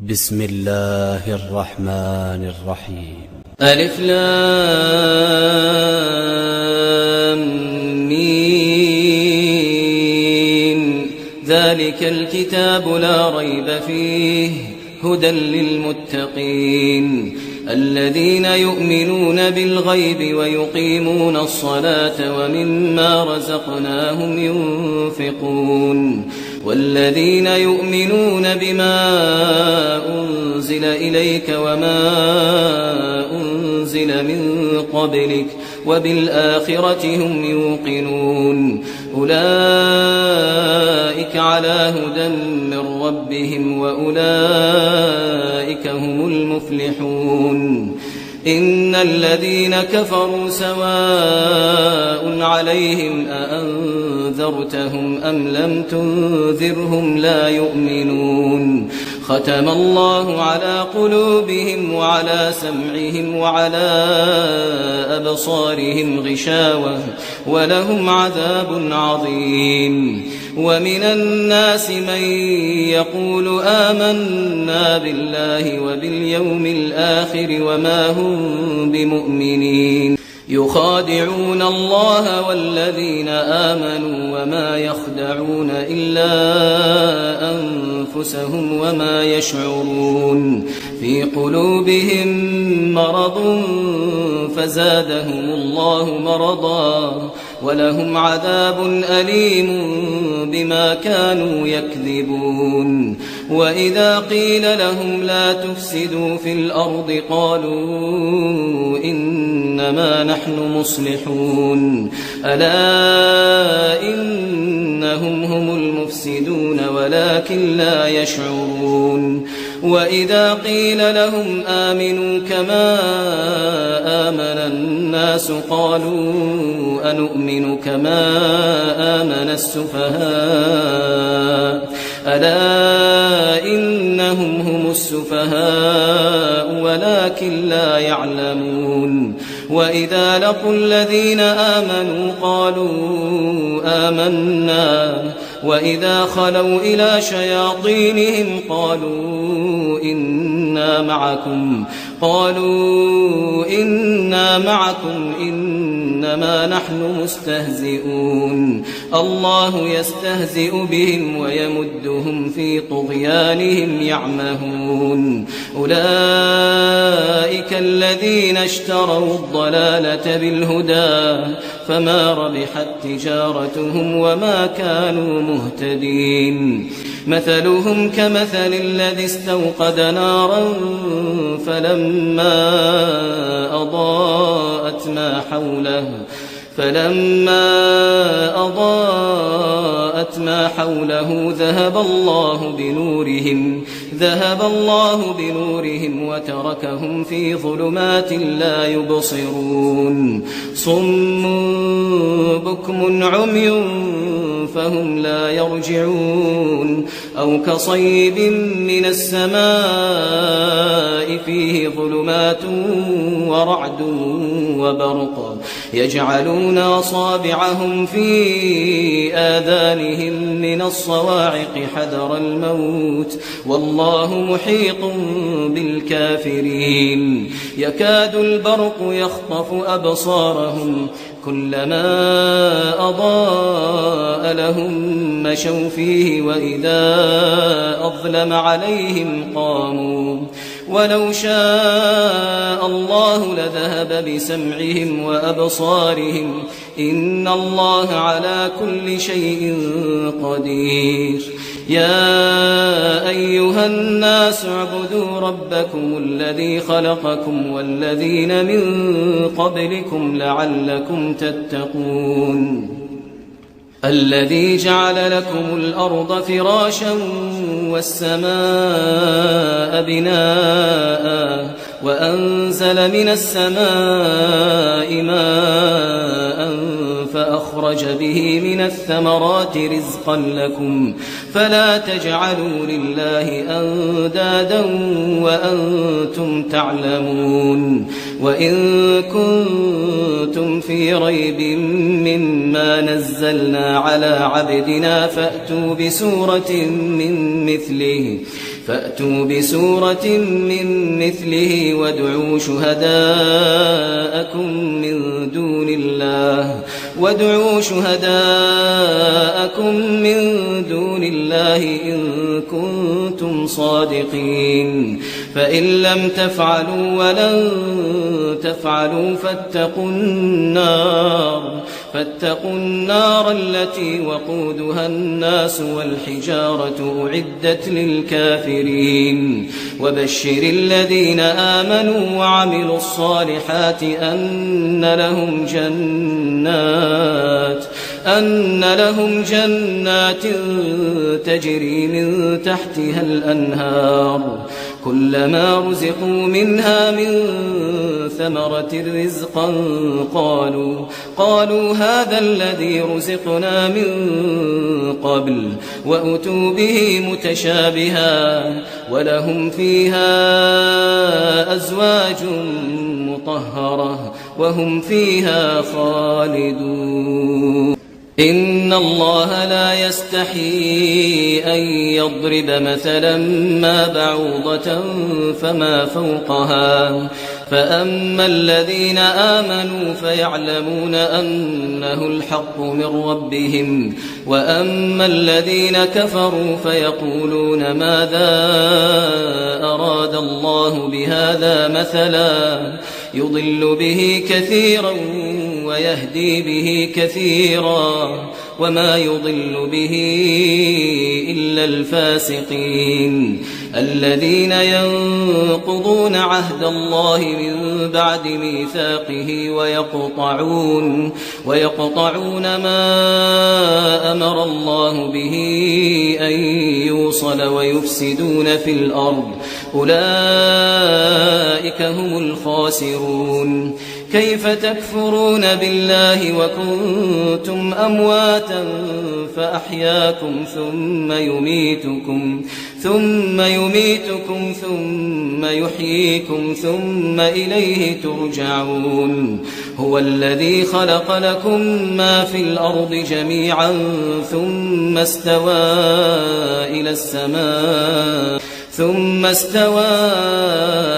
بسم الله الرحمن الرحيم. ألف لام ميم. ذلك الكتاب لا ريب فيه هدى للمتقين الذين يؤمنون بالغيب ويقيمون الصلاة ومما رزقناهم ينفقون والذين يؤمنون بما أنزل إليك وما أنزل من قبلك وبالآخرة هم يوقنون أولئك على هدى من ربهم وأولئك هم المفلحون. إن الذين كفروا سواء عليهم أأنذرتهم أم لم تنذرهم لا يؤمنون. ختم الله على قلوبهم وعلى سمعهم وعلى أبصارهم غشاوة ولهم عذاب عظيم. ومن الناس من يقول آمنا بالله وباليوم الآخر وما هم بمؤمنين يخادعون الله والذين آمنوا وما يخدعون إلا أنفسهم وما يشعرون. في قلوبهم مرض فزادهم الله مرضا ولهم عذاب أليم بما كانوا يكذبون. وإذا قيل لهم لا تفسدوا في الأرض قالوا إنما نحن مصلحون ألا إنهم هم المفسدون ولكن لا يشعرون. وإذا قيل لهم آمنوا كما آمن الناس قالوا أنؤمن كما آمن السفهاء ألا إنهم هم السفهاء ولكن لا يعلمون. وإذا لقوا الذين آمنوا قالوا آمنا وإذا خلوا إلى شياطينهم قالوا إنا معكم إنما نحن مستهزئون. الله يستهزئ بهم ويمدهم في طغيانهم يعمهون. أولئك الذين اشتروا الضلالة بالهدى فما ربحت تجارتهم وما كانوا مهتدين. مثلهم كمثل الذي استوقد نارا فلما أضاءت ما حوله ذهب الله بنورهم وتركهم في ظلمات لا يبصرون. صم بكم عمي فهم لا يرجعون. أو كصيب من السماء فيه ظلمات ورعد وبرق يجعلون أصابعهم في آذانهم من الصواعق حذر الموت والله محيط بالكافرين. يكاد البرق يخطف أبصارهم كلما أضاء لهم مشوا فيه وإذا أظلم عليهم قاموا. ولو شاء الله لذهب بسمعهم وأبصارهم إن الله على كل شيء قدير. يا أيها الناس اعبدوا ربكم الذي خلقكم والذين من قبلكم لعلكم تتقون. الذي جعل لكم الأرض فراشا والسماء بناء وأنزل من السماء ماء فأخرج به من الثمرات رزقا لكم فلا تجعلوا لله أندادا وأنتم تعلمون. وإن كنتم في ريب مما نزلنا على عبدنا فأتوا بسورة من مثله فأتوا بسورة من مثله وادعوا شهداءكم من دون الله إن كنتم صادقين فإن لم تفعلوا ولن تفعلوا فاتقوا النار التي وقودها الناس والحجارة أعدت للكافرين وبشر الذين آمنوا وعملوا الصالحات أن لهم جنات تجري من تحتها الأنهار كلما رزقوا منها من ثمرة رزقا قالوا هذا الذي رزقنا من قبل وأتوا به متشابها ولهم فيها أزواج مطهرة وهم فيها خالدون إن الله لا يستحيي أن يضرب مثلا ما بعوضة فما فوقها فأما الذين آمنوا فيعلمون أنه الحق من ربهم وأما الذين كفروا فيقولون ماذا أراد الله بهذا مثلا يضل به كثيرا ويهدي به كثيرا وما يضل به إلا الفاسقين الذين ينقضون عهد الله من بعد ميثاقه ويقطعون ما أمر الله به أن يوصل ويفسدون في الأرض أولئك هم الخاسرون كيف تكفرون بالله وكنتم أمواتا فأحياكم ثم يميتكم ثم يحييكم ثم إليه ترجعون هو الذي خلق لكم ما في الأرض جميعا ثم استوى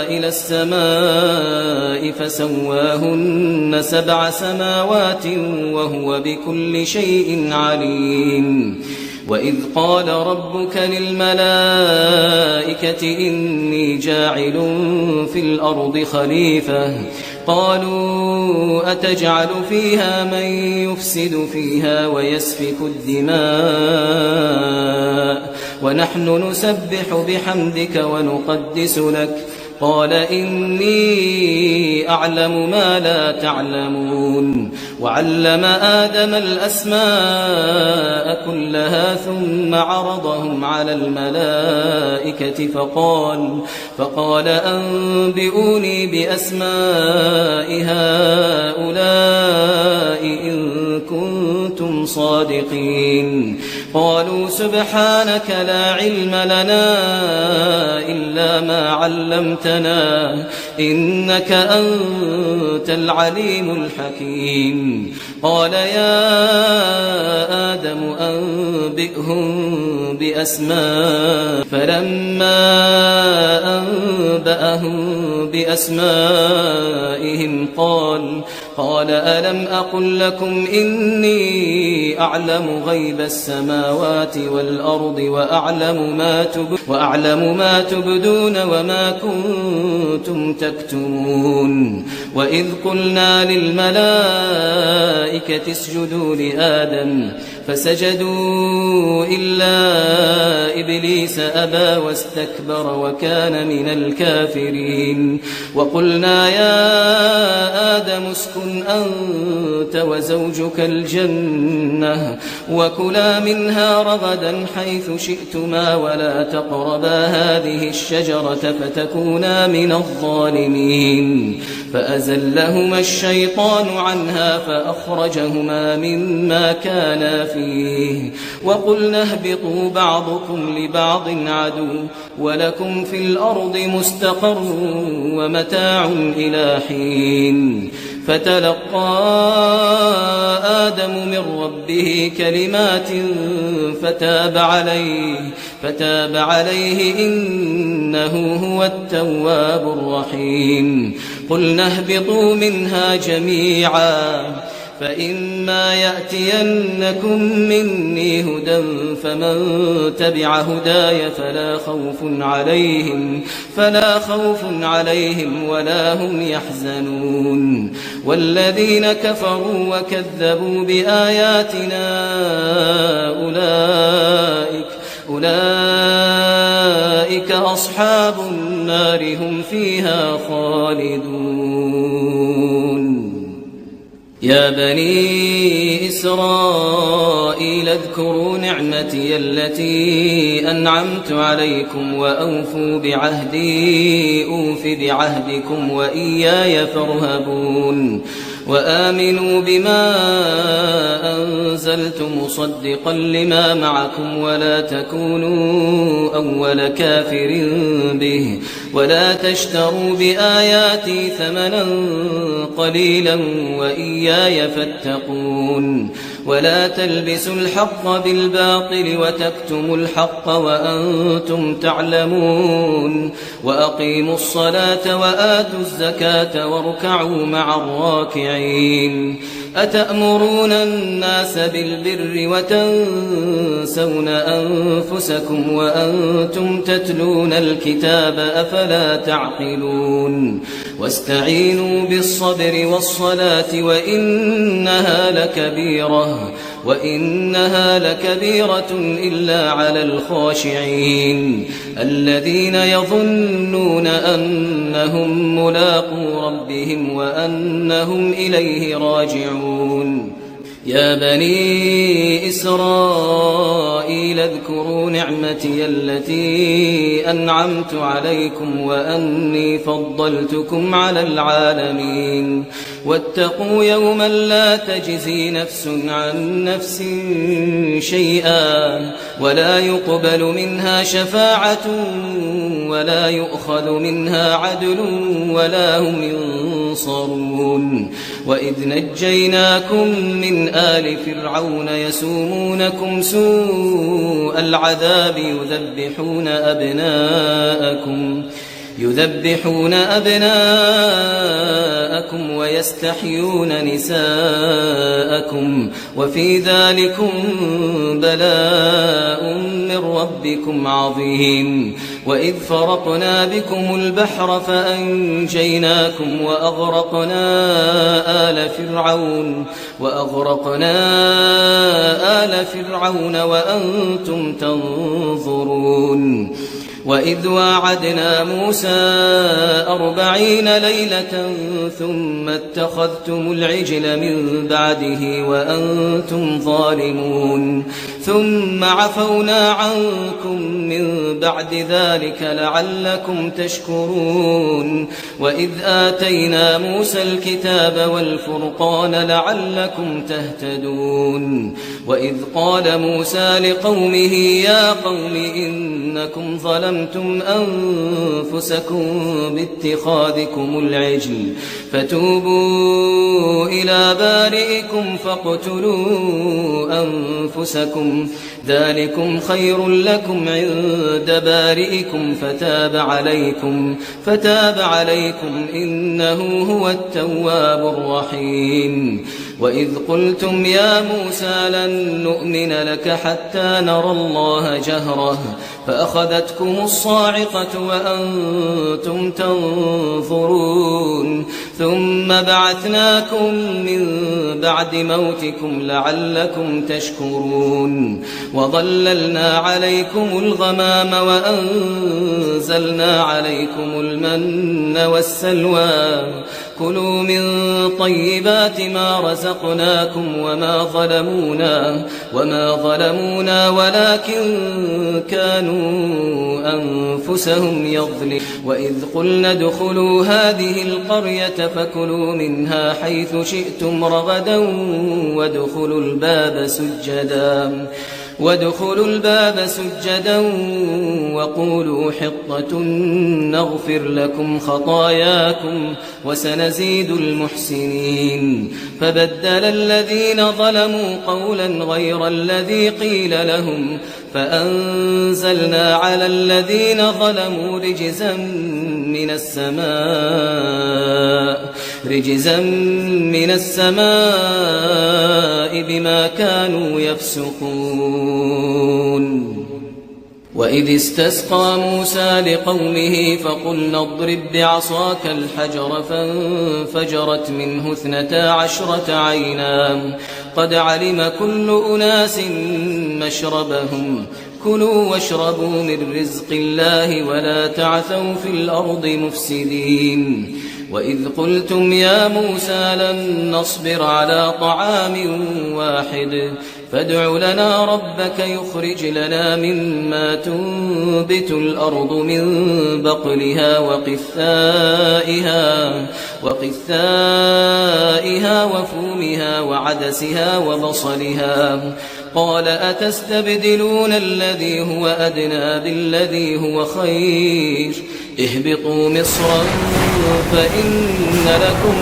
إلى السماء فسواهن 7 سماوات وهو بكل شيء عليم وإذ قال ربك للملائكة إني جاعل في الأرض خليفة قالوا أتجعل فيها من يفسد فيها ويسفك الدماء ونحن نسبح بحمدك ونقدس لك قال إني أعلم ما لا تعلمون وعلم آدم الأسماء كلها ثم عرضهم على الملائكة فقال أنبئوني بأسماء هؤلاء إن كنتم صادقين قالوا سبحانك لا علم لنا إلا ما علمتنا إنك أنت العليم الحكيم قال يا آدم أنبئهم بأسماء فلما أنبأهم بأسمائهم قال ألم أقل لكم إني أعلم غيب السماوات والأرض وأعلم ما تبدون وما كنتم تكتمون وإذ قلنا للملائكة اسجدوا لآدم فسجدوا إلا إبليس أبى واستكبر وكان من الكافرين وقلنا يا آدم اسكن أنت وزوجك الجنة وكلا منها رغدا حيث شئتما ولا تقربا هذه الشجرة فتكونا من الظالمين فأزلهما الشيطان عنها فأخرجهما مما كانا فيه وقلنا اهبطوا بعضكم لبعض عدو ولكم في الأرض مستقر ومتاع إلى حين فتلقى آدم من ربه كلمات فتاب عليه إنه هو التواب الرحيم. قلنا اهبطوا منها جميعا فإما يأتينكم مني هدى فمن تبع هداي فلا خوف عليهم ولا هم يحزنون. والذين كفروا وكذبوا بآياتنا أولئك أصحاب النار هم فيها خالدون. يا بني إسرائيل اذكروا نعمتي التي أنعمت عليكم وأوفوا بعهدي أوف بعهدكم وإياي فارهبون. وآمنوا بما أنزلت مصدقا لما معكم ولا تكونوا أول كافر به ولا تشتروا بآياتي ثمنا قليلا وإياي فاتقون. ولا تلبسوا الحق بالباطل وتكتموا الحق وأنتم تعلمون. وأقيموا الصلاة وآتوا الزكاة واركعوا مع الراكعين. أتأمرون الناس بالبر وتنسون أنفسكم وأنتم تتلون الكتاب أفلا تعقلون. واستعينوا بالصبر والصلاة وإنها لكبيرة إلا على الخاشعين الذين يظنون أنهم ملاقو ربهم وأنهم إليه راجعون. يا بني إسرائيل اذكروا نعمتي التي أنعمت عليكم وأني فضلتكم على العالمين. واتقوا يوما لا تجزي نفس عن نفس شيئا ولا يقبل منها شفاعة ولا يؤخذ منها عدل ولا هم ينصرون. وإذ نجيناكم من آل فرعون يسومونكم سوء العذاب يذبحون أبناءكم ويستحيون نساءكم وفي ذلكم بلاء من ربكم عظيم. وإذ فرقنا بكم البحر فأنجيناكم وأغرقنا آل فرعون وأنتم تنظرون. وإذ واعدنا موسى 40 ليلة ثم اتخذتم العجل من بعده وأنتم ظالمون ثم عفونا عنكم من بعد ذلك لعلكم تشكرون. وإذ آتينا موسى الكتاب والفرقان لعلكم تهتدون. وإذ قال موسى لقومه يا قوم إنكم ظلمتم أنفسكم باتخاذكم العجل فتوبوا إلى بارئكم فاقتلوا أنفسكم ذلكم خير لكم عند بارئكم فتاب عليكم إنه هو التواب الرحيم. وإذ قلتم يا موسى لن نؤمن لك حتى نرى الله جهرة فأخذتكم الصاعقة وأنتم تنظرون ثم بعثناكم من بعد موتكم لعلكم تشكرون. وظللنا عليكم الغمام وأنزلنا عليكم المن والسلوى كلوا من طيبات ما رزقناكم وما ظلمونا ولكن كانوا أنفسهم يظلمون. وإذ قلنا ادخلوا هذه القرية فكلوا منها حيث شئتم رغدا وادخلوا الباب سجدا وقولوا حطة نغفر لكم خطاياكم وسنزيد المحسنين. فبدل الذين ظلموا قولا غير الذي قيل لهم فأنزلنا على الذين ظلموا رجزا من السماء بما كانوا يفسقون. وإذ استسقى موسى لقومه فقلنا اضرب بعصاك الحجر فانفجرت منه 12 عينا قد علم كل أناس مشربهم كلوا واشربوا من رزق الله ولا تعثوا في الأرض مفسدين. وإذ قلتم يا موسى لن نصبر على طعام واحد فادع لنا ربك يخرج لنا مما تنبت الأرض من بقلها وقثائها وفومها وعدسها وبصلها. قال أتستبدلون الذي هو أدنى بالذي هو خير اهبطوا مصرا فإن لكم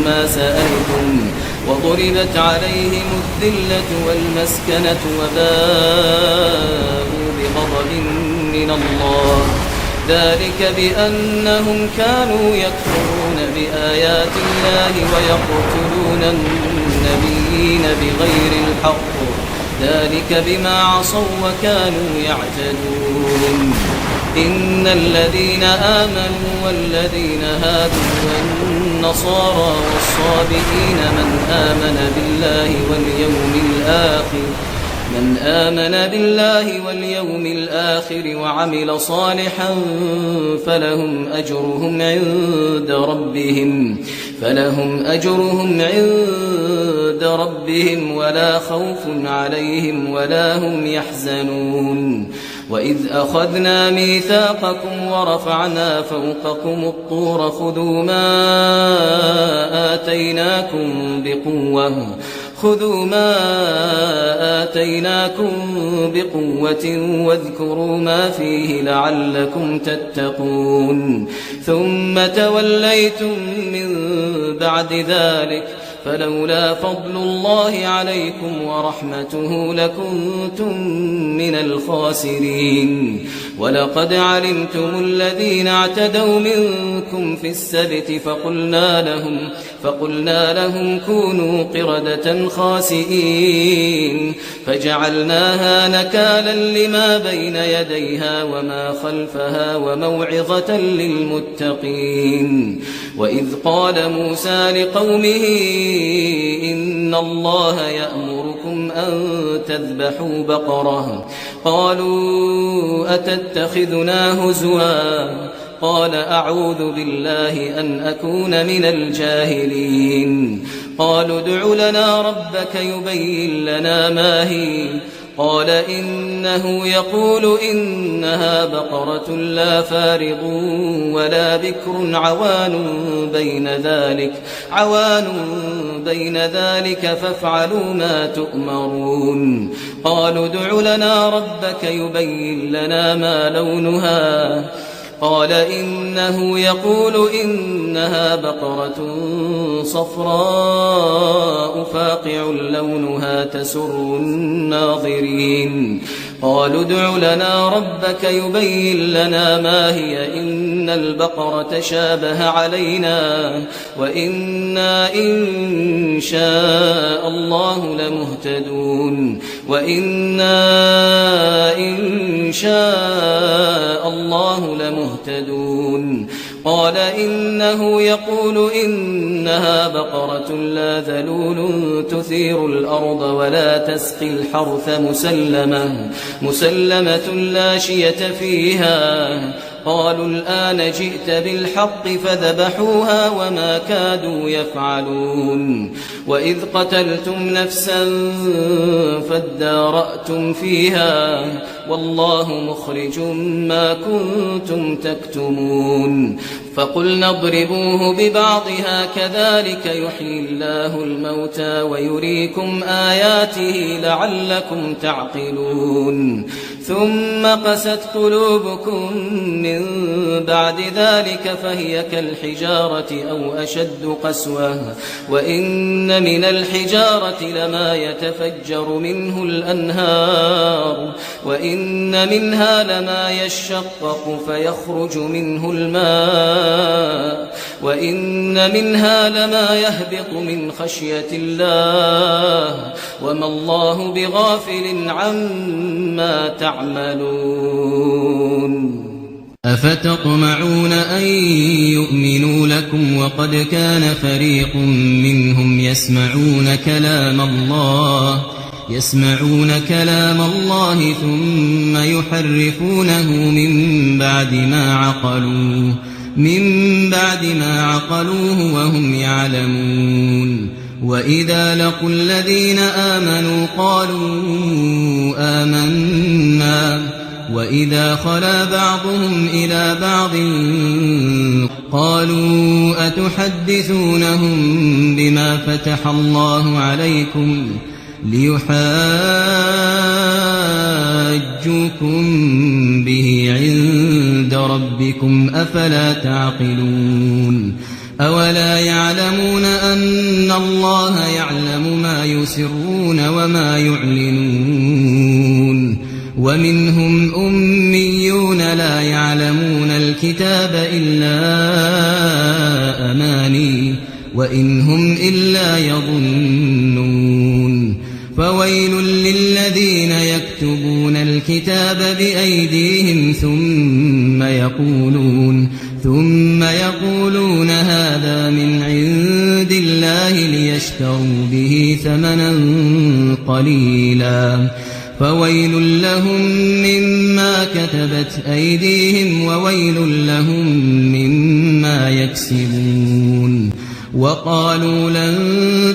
ما سألتم وضربت عليهم الذلة والمسكنة وباءوا بغضب من الله ذلك بأنهم كانوا يكفرون بآيات الله ويقتلون النبيين بغير الحق ذلك بما عصوا وكانوا يعتدون. إن الذين آمنوا والذين هادوا والنصارى والصابئين من آمن بالله واليوم الآخر وعمل صالحا فلهم أجرهم عند ربهم ولا خوف عليهم ولا هم يحزنون. وإذ أخذنا ميثاقكم ورفعنا فوقكم الطور خذوا ما آتيناكم بقوة واذكروا ما فيه لعلكم تتقون. ثم توليتم من بعد ذلك فلولا فضل الله عليكم ورحمته لكنتم من الخاسرين. ولقد علمتم الذين اعتدوا منكم في السبت فقلنا لهم كونوا قردة خاسئين فجعلناها نكالا لما بين يديها وما خلفها وموعظة للمتقين. وإذ قال موسى لقومه إن الله يأمركم أن تذبحوا بقرة قالوا أتتخذنا هزوا قال أعوذ بالله أن أكون من الجاهلين. قالوا ادع لنا ربك يبين لنا ما هي قال إنه يقول إنها بقرة لا فارض ولا بكر عوان بين ذلك فافعلوا ما تؤمرون. قالوا ادع لنا ربك يبين لنا ما لونها قال إنه يقول إنها بقرة صفراء فاقع لونها تسر الناظرين. قالوا ادع لنا ربك يبين لنا ما هي إن البقرة شابه علينا وإنا إن شاء الله لمهتدون. قال إنه يقول إنها بقرة لا ذلول تثير الأرض ولا تسقي الحرث مسلمة لا شية فيها قالوا الآن جئت بالحق فذبحوها وما كادوا يفعلون وإذ قتلتم نفسا فادارأتم فيها والله مخرج ما كنتم تكتمون فقلنا اضربوه ببعضها كذلك يحيي الله الموتى ويريكم آياته لعلكم تعقلون ثم قست قلوبكم من بعد ذلك فهي كالحجارة أو أشد قسوة وإن من الحجارة لما يتفجر منه الأنهار وإن منها لما يشقق فيخرج منه الماء وإن منها لما يهبط من خشية الله وما الله بغافل عما تعملون أفتطمعون أن يؤمنوا لكم وقد كان فريق منهم يسمعون كلام الله ثم يحرفونه من بعد ما عقلوه وهم يعلمون وإذا لقوا الذين آمنوا قالوا آمنا وإذا خلا بعضهم إلى بعض قالوا أتحدثونهم بما فتح الله عليكم ليحاجوكم به عند ربكم أفلا تعقلون أولا يعلمون أن الله يعلم ما يسرون وما يعلنون ومنهم أميون لا يعلمون الكتاب إلا أماني وإن هم إلا يظنون فويل للذين يكتبون الكتاب بأيديهم ثم يقولون هذا من عند الله ليشتروا به ثمنا قليلا فويل لهم مما كتبت أيديهم وويل لهم مما يكسبون وقالوا لن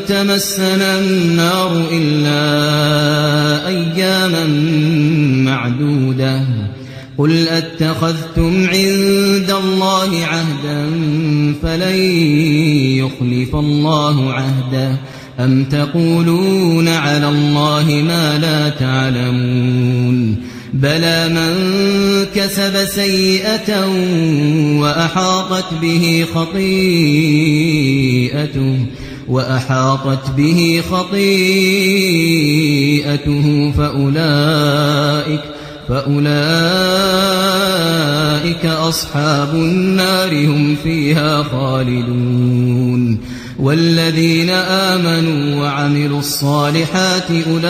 تمسنا النار إلا أياما معدودة قل أتخذتم عند الله عهدا فلن يخلف الله عهده أم تقولون على الله ما لا تعلمون بلى من كسب سيئة وأحاطت به خطيئته فأولئك أصحاب النار هم فيها خالدون والذين آمنوا وعملوا الصالحات أولئك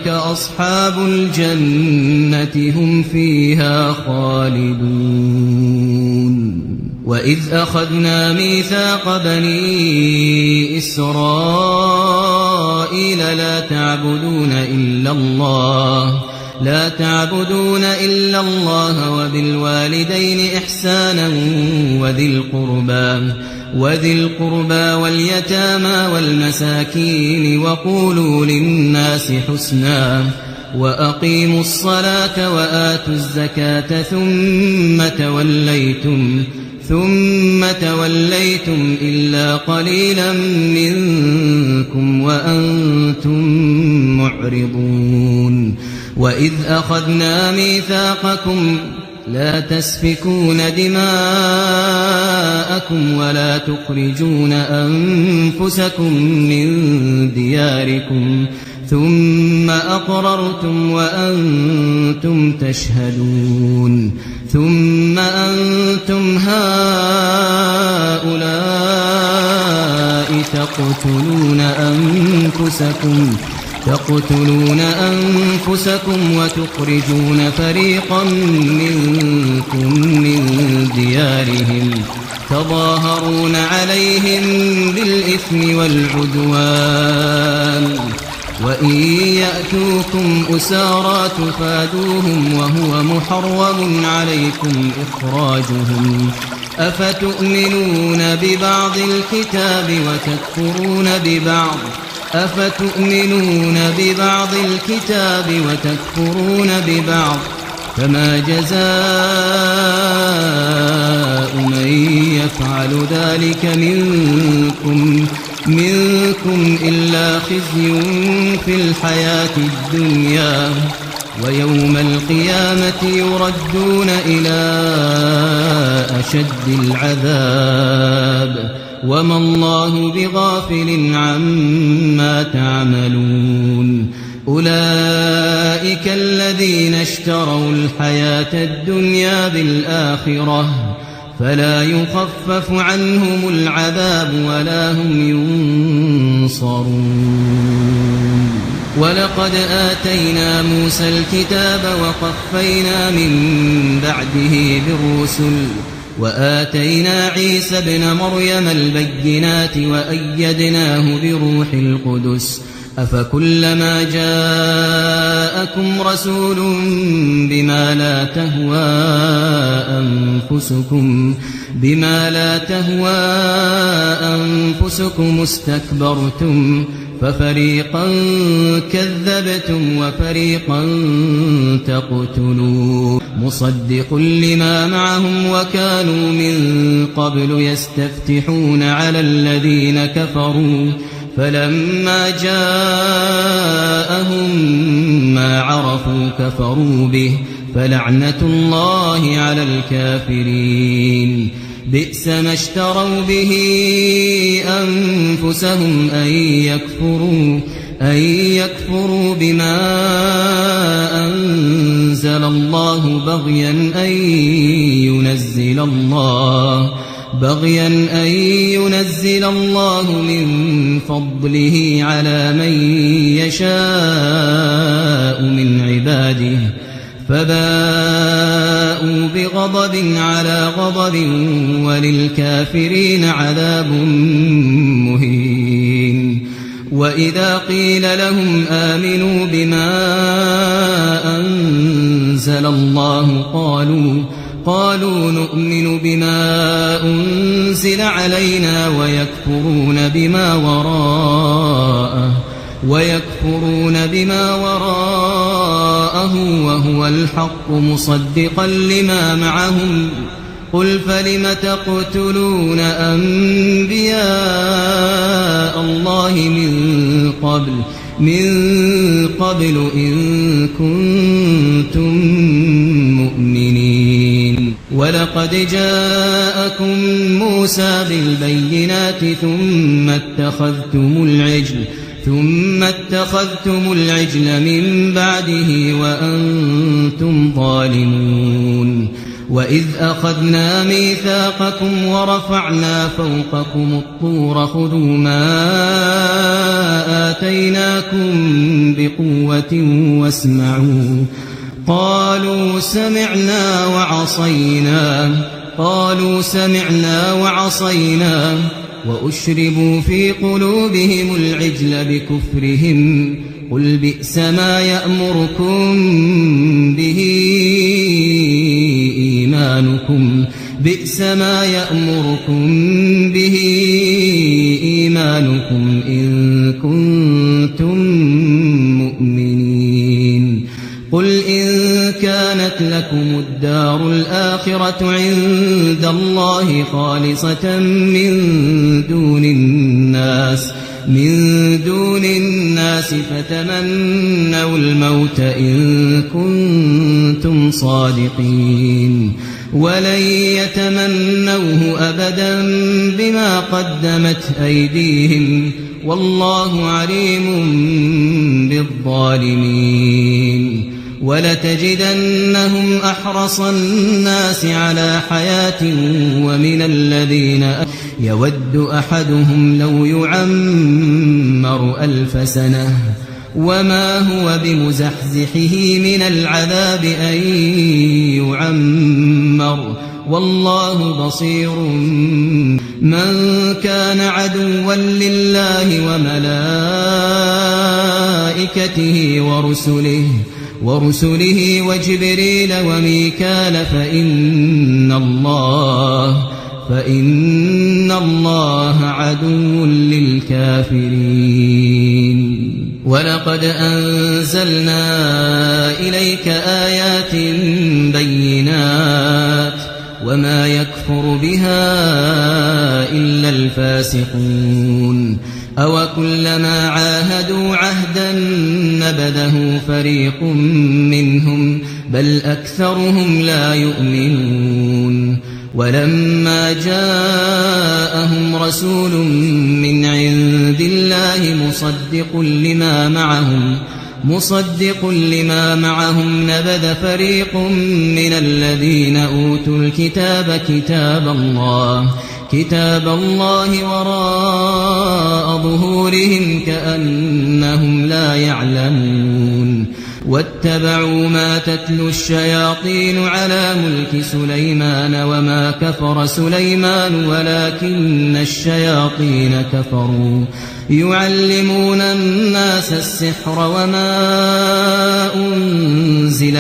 أصحاب الجنة هم فيها خالدون وإذ أخذنا ميثاق بني إسرائيل لا تعبدون إلا الله وبالوالدين إحسانا وذي القربى واليتامى والمساكين وقولوا للناس حسنا وأقيموا الصلاة وآتوا الزكاة ثم توليتم إلا قليلا منكم وأنتم معرضون وإذ أخذنا ميثاقكم لا تسفكون دماءكم ولا تخرجون أنفسكم من دياركم ثم أقررتم وأنتم تشهدون ثم أنتم هؤلاء تقتلون أنفسكم وتخرجون فريقا منكم من ديارهم تظاهرون عليهم بالإثم والعدوان وإن يأتوكم أسارى تفادوهم وهو محرم عليكم إخراجهم أفتؤمنون ببعض الكتاب وتكفرون ببعض فما جزاء من يفعل ذلك منكم إلا خزي في الحياة الدنيا ويوم القيامة يردون إلى أشد العذاب وما الله بغافل عما تعملون أولئك الذين اشتروا الحياة الدنيا بالآخرة فلا يخفف عنهم العذاب ولا هم ينصرون ولقد آتينا موسى الكتاب وقفينا من بعده بالرسل وآتينا عيسى ابن مريم البينات وأيدناه بروح القدس أفكلما جاءكم رسول بما لا تهوى أنفسكم استكبرتم ففريقا كذبتم وفريقا تقتلون مصدق لما معهم وكانوا من قبل يستفتحون على الذين كفروا فلما جاءهم ما عرفوا كفروا به فلعنة الله على الكافرين بئس ما اشتروا به أنفسهم أن يكفروا بما أنزل الله بغيا أن ينزل الله من فضله على من يشاء من عباده فباءوا بغضب على غضب وللكافرين عذاب مهين وإذا قيل لهم آمنوا بما أنزل الله قالوا نؤمن بما أنزل علينا ويكفرون بما وراءه وهو الحق مصدقا لما معهم قل فلم تقتلون أنبياء الله من قبل إن كنتم مؤمنين ولقد جاءكم موسى بالبينات ثم اتخذتم العجل من بعده وأنتم ظالمون وإذ أخذنا ميثاقكم ورفعنا فوقكم الطور خذوا ما آتيناكم بقوة واسمعوا قالوا سمعنا وعصينا وأشربوا في قلوبهم العجل بكفرهم قل بئس ما يأمركم به إيمانكم إن كنتم مؤمنين قل إن كانت لكم الدار الآخرة عند الله خالصة من دون الناس فتمنوا الموت إن كنتم صادقين ولن يتمنوه أبدا بما قدمت أيديهم والله عليم بالظالمين ولتجدنهم أحرص الناس على حياة ومن الذين يود أحدهم لو يعمر 1000 سنة وما هو بمزحزحه من العذاب أن يعمر والله بصير. من كان عدوا لله وملائكته ورسله وجبريل وميكال فإن الله عدو للكافرين. ولقد أنزلنا إليك آيات بينات وما يكفر بها إلا الفاسقون. أوكلما عاهدوا عهدا نبذه فريق منهم بل أكثرهم لا يؤمنون. ولما جاءهم رسول من عند الله مصدق لما معهم نبذ فريق من الذين أوتوا الكتاب كتاب الله وراء ظهورهم كأنهم لا يعلمون. واتبعوا ما تتلو الشياطين على ملك سليمان وما كفر سليمان ولكن الشياطين كفروا يعلمون الناس السحر وما أنزل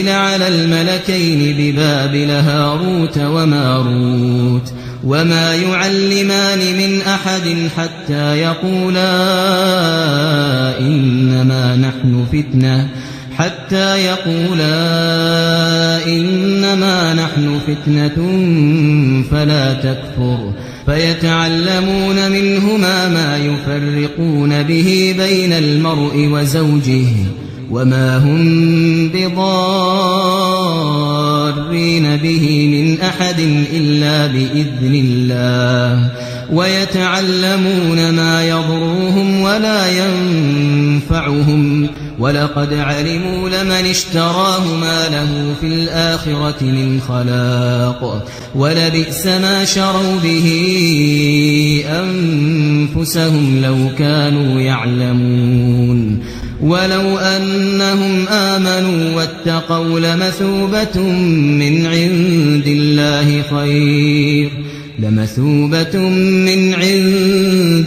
على الملكين ببابل هاروت وماروت وما يعلمان من أحد حتى يقولا إنما نحن فتنة فلا تكفر. فيتعلمون منهما ما يفرقون به بين المرء وزوجه وما هم بضارين به من أحد إلا بإذن الله. ويتعلمون ما يضرهم ولا ينفعهم ولقد علموا لمن اشتراه ما له في الآخرة من خلاق ولبئس ما شروا به أنفسهم لو كانوا يعلمون. ولو أنهم آمنوا واتقوا لمثوبة من عند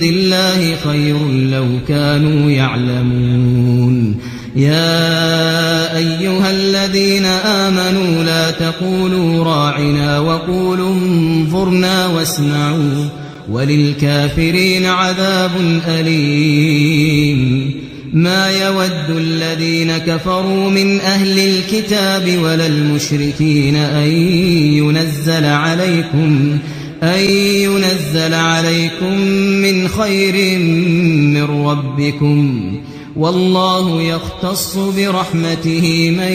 الله خير لو كانوا يعلمون. يا أيها الذين آمنوا لا تقولوا راعنا وقولوا انظرنا واسمعوا وللكافرين عذاب أليم. ما يود الذين كفروا من أهل الكتاب ولا المشركين أن ينزل عليكم من خير من ربكم والله يختص برحمته من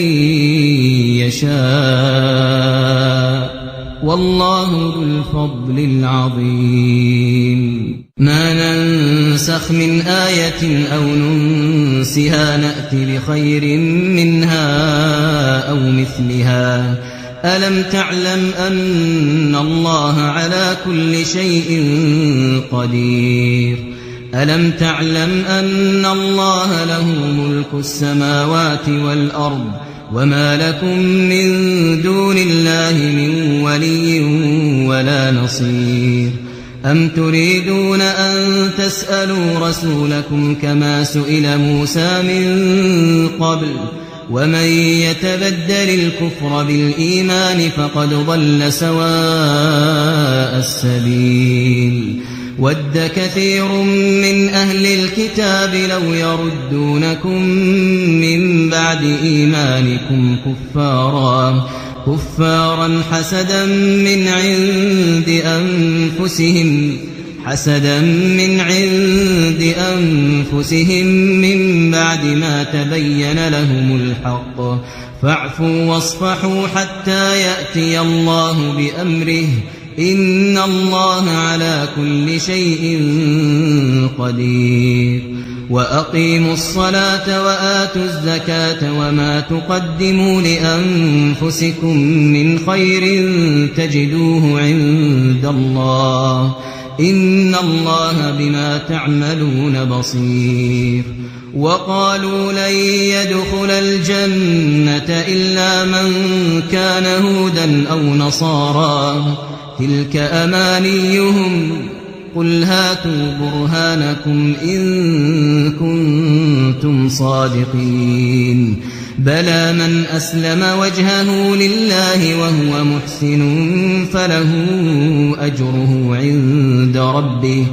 يشاء والله ذو الفضل العظيم. ما ننسخ من آية أو ننسها نأتي بخير منها أو مثلها. ألم تعلم أن الله على كل شيء قدير. ألم تعلم أن الله له ملك السماوات والأرض وما لكم من دون الله من ولي ولا نصير. أم تريدون أن تسألوا رسولكم كما سئل موسى من قبل ومن يتبدل الكفر بالإيمان فقد ضل سواء السبيل. ود كثير من أهل الكتاب لو يردونكم من بعد إيمانكم كفارا حسدا من عند أنفسهم من بعد ما تبين لهم الحق فاعفوا واصفحوا حتى يأتي الله بأمره إن الله على كل شيء قدير. وأقيموا الصلاة وآتوا الزكاة وما تقدموا لأنفسكم من خير تجدوه إن الله بما تعملون بصير وقالوا لن يدخل الجنة إلا من كان هودا أو نصارى تلك أمانيهم قل هاتوا برهانكم إن كنتم صادقين بلى من أسلم وجهه لله وهو محسن فله أجره عند ربه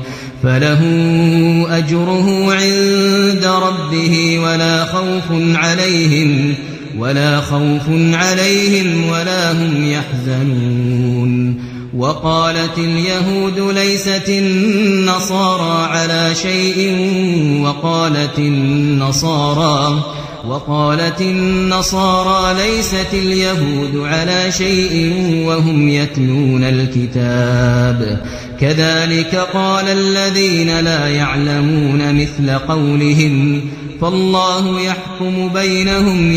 ولا خوف عليهم ولا هم يحزنون وقالت اليهود ليست النصارى على شيء وقالت النصارى ليست اليهود على شيء وهم يتلون الكتاب كذلك قال الذين لا يعلمون مثل قولهم فالله يحكم بينهم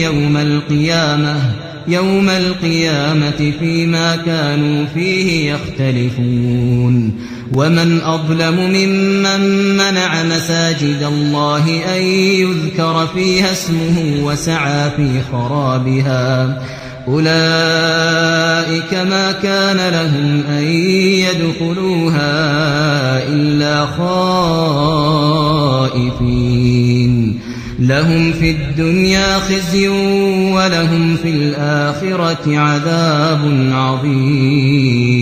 يوم القيامة فيما كانوا فيه يختلفون ومن أظلم ممن منع مساجد الله أن يذكر فيها اسمه وسعى في خرابها أولئك ما كان لهم أن يدخلوها إلا خائفين لهم في الدنيا خزي ولهم في الآخرة عذاب عظيم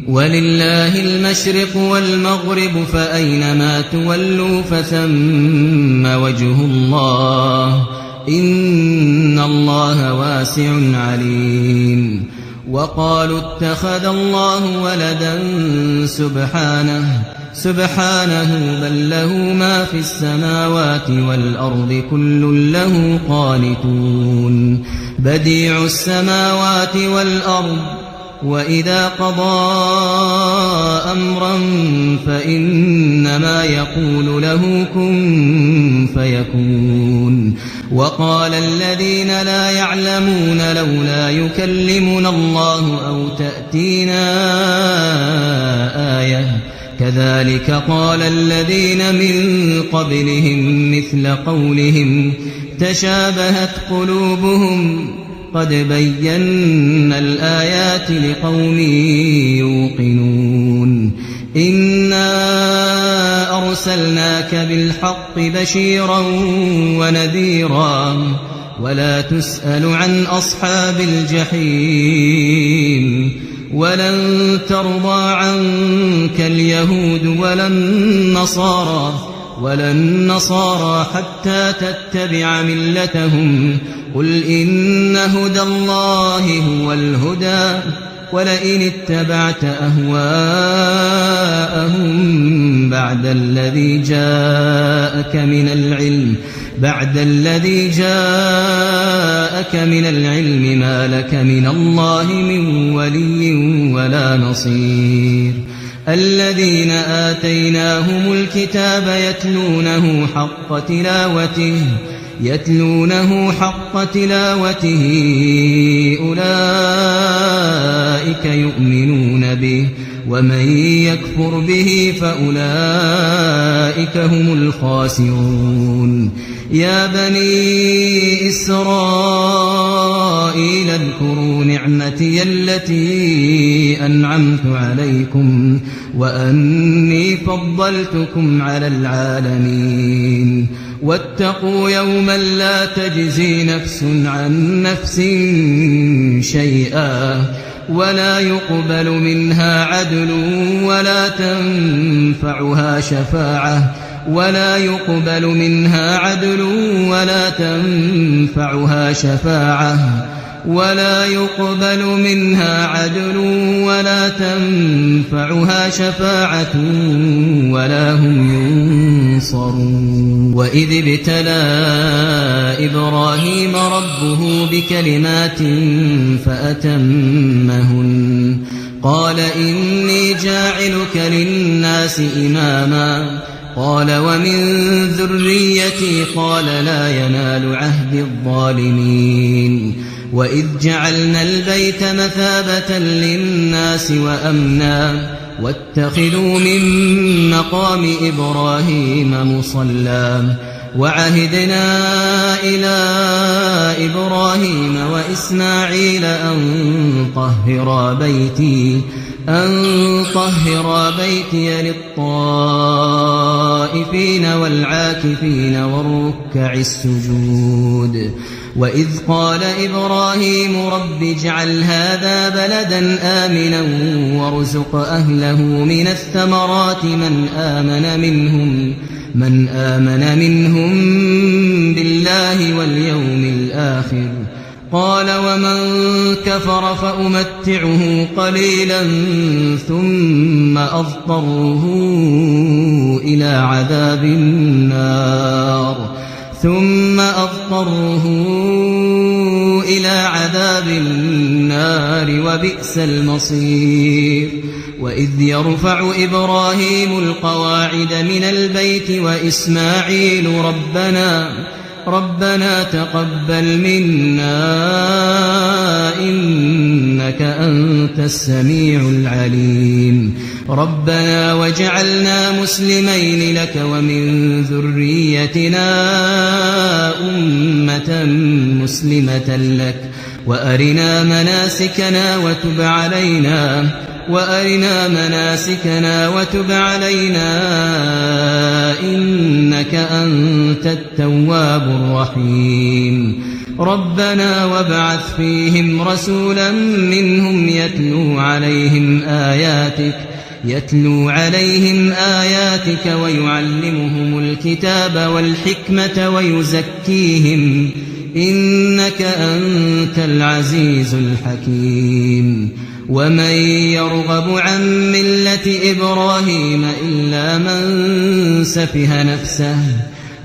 ولله المشرق والمغرب فأينما تولوا فثم وجه الله إن الله واسع عليم وقالوا اتخذ الله ولدا سبحانه بل له ما في السماوات والأرض كل له قانتون بديع السماوات والأرض وإذا قضى أمرا فإنما يقول له كن فيكون وقال الذين لا يعلمون لولا يكلمنا الله أو تأتينا آية كذلك قال الذين من قبلهم مثل قولهم تشابهت قلوبهم قد بينا الآيات لقوم يوقنون إنا أرسلناك بالحق بشيرا ونذيرا ولا تسأل عن أصحاب الجحيم ولن ترضى عنك اليهود ولا النصارى حتى تتبع ملتهم قل إن هدى الله هو الهدى ولئن اتبعت أهواءهم بعد الذي جاءك من العلم ما لك من الله من ولي ولا نصير الذين آتيناهم الكتاب يتلونه حق تلاوته أولئك يؤمنون به ومن يكفر به فأولئك هم الخاسرون يا بني إسرائيل اذكروا نعمتي التي أنعمت عليكم وأني فضلتكم على العالمين واتقوا يوما لا تجزي نفس عن نفس شيئا ولا يقبل منها عدل ولا تنفعها شفاعة ولا هم ينصرون وإذ ابتلى إبراهيم ربه بكلمات فأتمهن قال إني جاعلك للناس إماما قال ومن ذريتي قال لا ينال عهد الظالمين وإذ جعلنا البيت مثابة للناس وأمنا واتخذوا من مقام إبراهيم مصلى وعهدنا إلى إبراهيم وإسماعيل أن طهرا بيتي للطائفين والعاكفين والركع السجود وإذ قال إبراهيم رب اجعل هذا بلدا آمنا وارزق أهله من الثمرات من آمن منهم بالله واليوم الآخر قال ومن كفر فأمتعه قليلا ثم أضطره إلى عذاب النار وبئس المصير وإذ يرفع إبراهيم القواعد من البيت وإسماعيل ربنا تقبل منا إنك أنت السميع العليم ربنا واجعلنا مسلمين لك ومن ذريتنا أمة مسلمة لك وأرنا مناسكنا وتب علينا إنك أنت التواب الرحيم ربنا وابعث فيهم رسولا منهم يتلو عليهم آياتك ويعلمهم الكتاب والحكمة ويزكيهم إنك أنت العزيز الحكيم ومن يرغب عن ملة إبراهيم إلا من سفه نفسه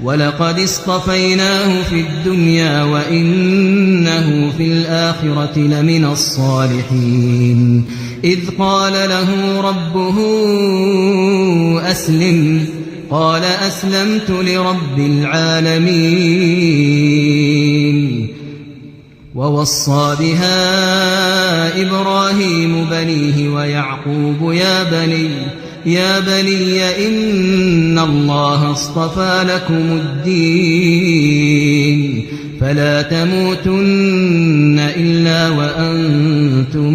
ولقد اصطفيناه في الدنيا وإنه في الآخرة لمن الصالحين إذ قال له ربه أسلم قال أسلمت لرب العالمين ووصى بها إبراهيم بنيه ويعقوب يا بني إن الله اصطفى لكم الدين فلا تموتن إلا وأنتم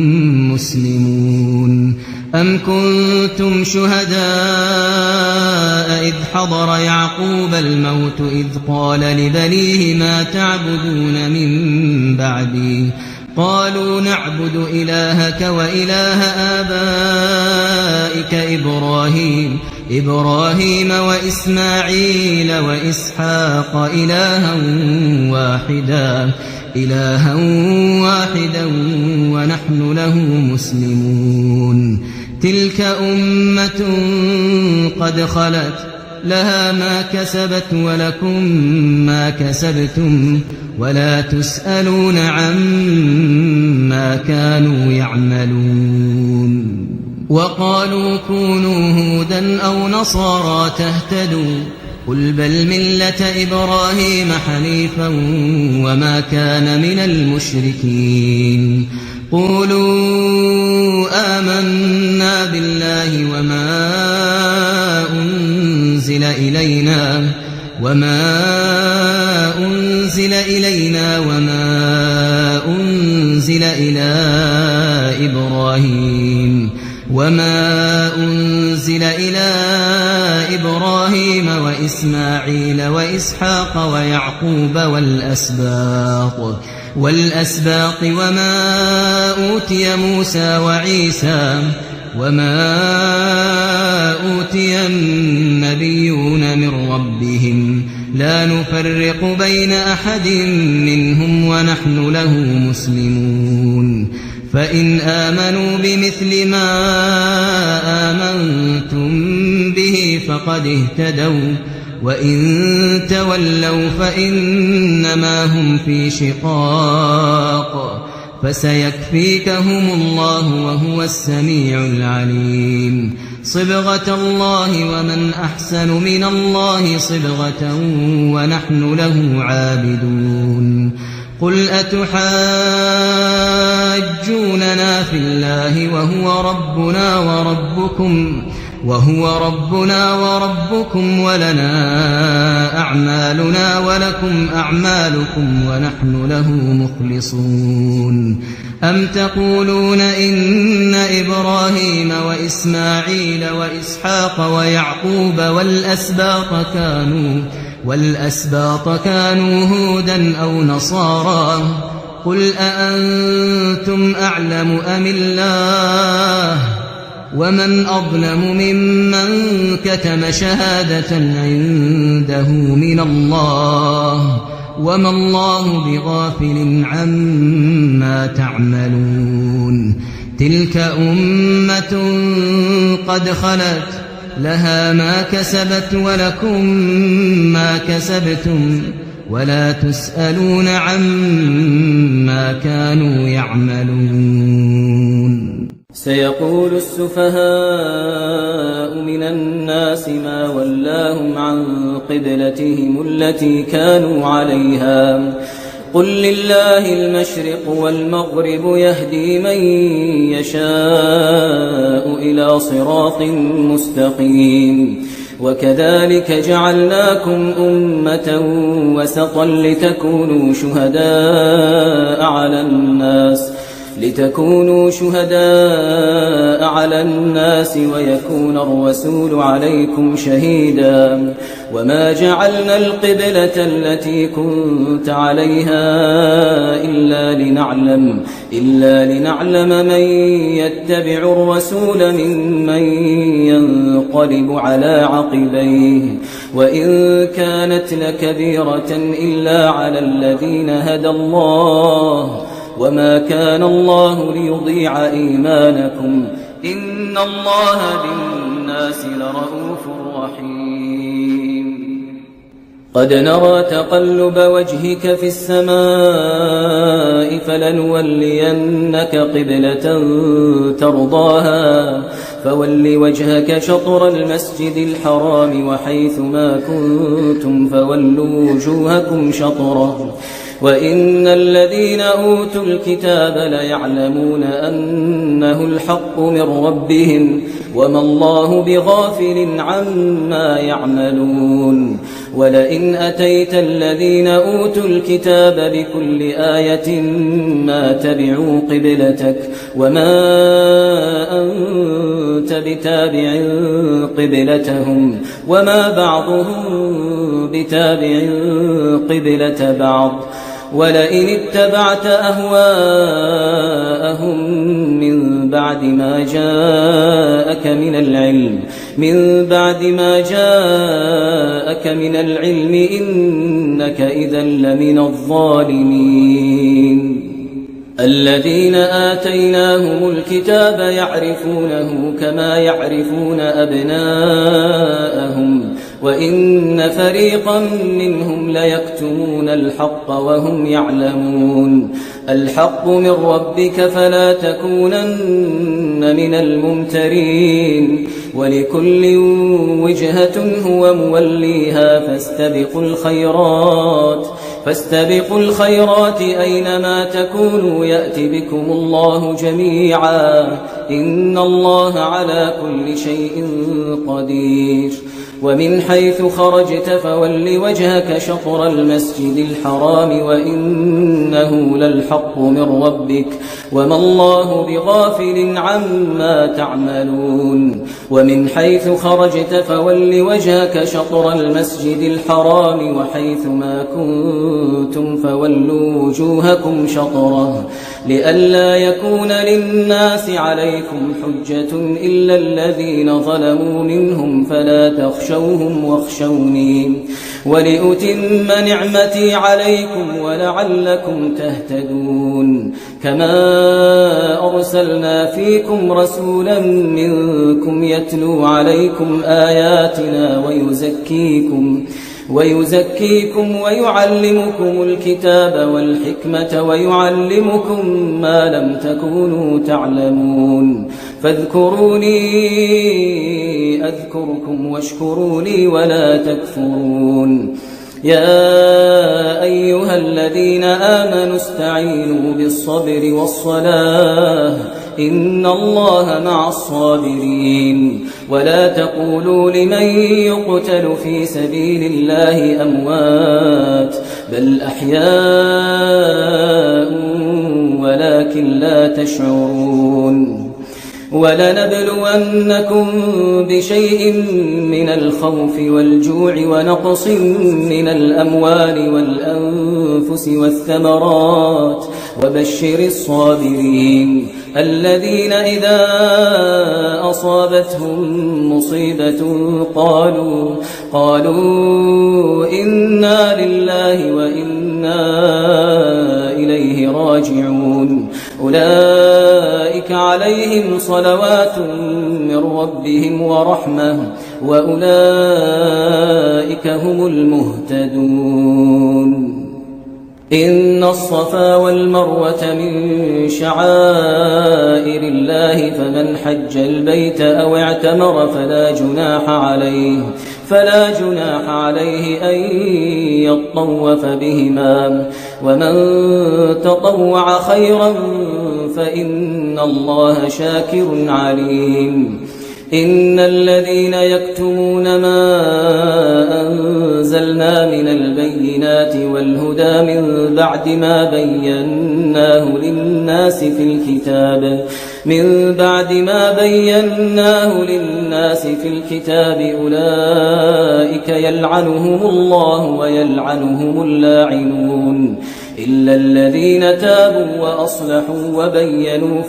مسلمون أم كنتم شهداء إذ حضر يعقوب الموت إذ قال لبنيه ما تعبدون من بعدي قالوا نعبد إلهك وإله آبائك إبراهيم وإسماعيل وإسحاق إلها واحدا ونحن له مسلمون تلك أمة قد خلت لها ما كسبت ولكم ما كسبتم ولا تسألون عما كانوا يعملون وقالوا كونوا هودا أو نصارى تهتدوا قل بل ملة إبراهيم حنيفا وما كان من المشركين قولوا آمنا بالله وما أنزل إلينا وما أنزل إلى إبراهيم وإسماعيل وإسحاق ويعقوب والأسباط وما أوتي موسى وعيسى وما أوتي النبيون من ربهم لا نفرق بين أحد منهم ونحن له مسلمون فإن آمنوا بمثل ما آمنتم به فقد اهتدوا وإن تولوا فإنما هم في شقاق فسيكفيكهم الله وهو السميع العليم صبغة الله ومن أحسن من الله صبغة ونحن له عابدون قل أتحاجوننا يحاجوننا في الله وهو ربنا وربكم ولنا أعمالنا ولكم أعمالكم ونحن له مخلصون أم تقولون إن إبراهيم وإسماعيل وإسحاق ويعقوب والأسباط كانوا هودا أو نصارى قل أأنتم أعلم أم الله ومن أظلم ممن كتم شهادة عنده من الله وما الله بغافل عما تعملون تلك أمة قد خلت لها ما كسبت ولكم ما كسبتم ولا تسألون عما كانوا يعملون سيقول السفهاء من الناس ما ولاهم عن قبلتهم التي كانوا عليها قل لله المشرق والمغرب يهدي من يشاء إلى صراط مستقيم وكذلك جعلناكم أمة وسطا لتكونوا شهداء على الناس ويكون الرسول عليكم شهيدا وما جعلنا القبلة التي كنت عليها إلا لنعلم من يتبع الرسول ممن ينقلب على عقبيه وإن كانت لكبيرة إلا على الذين هدى الله وما كان الله ليضيع إيمانكم إن الله بالناس لرءوف رحيم قد نرى تقلب وجهك في السماء فلنولينك قبلة ترضاها فول وجهك شطر المسجد الحرام وحيث ما كنتم فولوا وجوهكم شطره وإن الذين أوتوا الكتاب ليعلمون أنه الحق من ربهم وما الله بغافل عما يعملون ولئن أتيت الذين أوتوا الكتاب بكل آية ما تبعوا قبلتك وما أنت بتابع قبلتهم وما بعضهم بتابع قبلة بعض ولئن اتبعت أهواءهم من بعد ما جاءك من العلم إنك إذا لمن الظالمين الذين آتيناهم الكتاب يعرفونه كما يعرفون أبناءهم وإن فريقا منهم ليكتمون الحق وهم يعلمون الحق من ربك فلا تكونن من الممترين ولكل وجهة هو موليها فاستبقوا الخيرات أينما تكونوا يأت بكم الله جميعا إن الله على كل شيء قدير ومن حيث خرجت فول وجهك شطر المسجد الحرام وإنه للحق من ربك وما الله بغافل عما تعملون ومن حيث خرجت فول وجهك شطر المسجد الحرام وحيث ما كنتم فولوا وجوهكم شطره لئلا يكون للناس عليكم حجة إلا الذين ظلموا منهم فلا تخشوهم واخشوني ولأتم نعمتي عليكم ولعلكم تهتدون كما أرسلنا فيكم رسولا منكم يتلو عليكم آياتنا ويزكيكم ويعلمكم الكتاب والحكمة ويعلمكم ما لم تكونوا تعلمون فاذكروني أذكركم واشكروا لي ولا تكفرون يا أيها الذين آمنوا استعينوا بالصبر والصلاة إن الله مع الصابرين ولا تقولوا لمن يقتل في سبيل الله أموات بل أحياء ولكن لا تشعرون ولنبلونكم بشيء من الخوف والجوع ونقص من الأموال والأنفس والثمرات وبشر الصابرين الذين إذا أصابتهم مصيبة قالوا إنا لله وإنا إليه راجعون أولئك عليهم صلوات من ربهم ورحمة وأولئك هم المهتدون إن الصفا والمروة من شعائر الله فمن حج البيت أو اعتمر فلا جناح عليه أن يطوف بهما ومن تطوع خيرا فإن الله شاكر عليم إن الذين يكتمون ما أنزلنا من البينات والهدى من بعد ما بيناه للناس في الكتاب أولئك يلعنهم الله ويلعنهم اللاعنون إلا الذين تابوا وأصلحوا وبينوا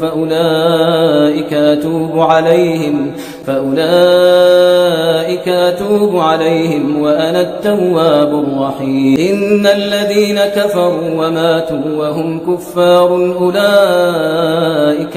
فأولئك أتوب عليهم وأنا التواب الرحيم إن الذين كفروا وماتوا وهم كفار أولئك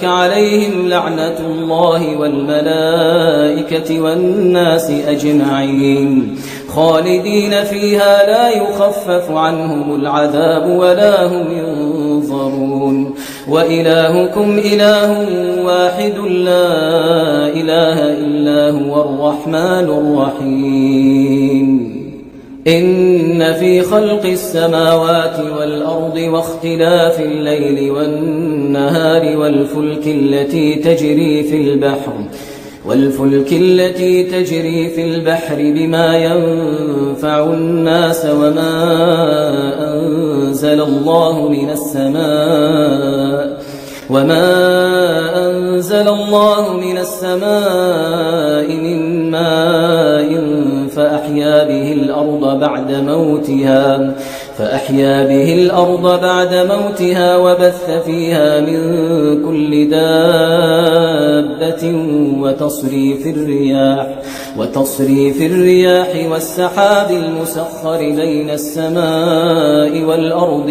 عليهم لعنة الله والملائكة والناس أجمعين خالدين فيها لا يخفف عنهم العذاب ولا هم ينظرون وإلهكم إله واحد لا إله إلا هو الرحمن الرحيم إن في خلق السماوات والأرض واختلاف الليل والنهار والفلك التي تجري في البحر بما ينفع الناس وما أنزل الله من السماء من ماء فأحيا به الأرض بعد موتها وبث فيها من كل دابة وتصريف الرياح والسحاب المسخر بين السماء والأرض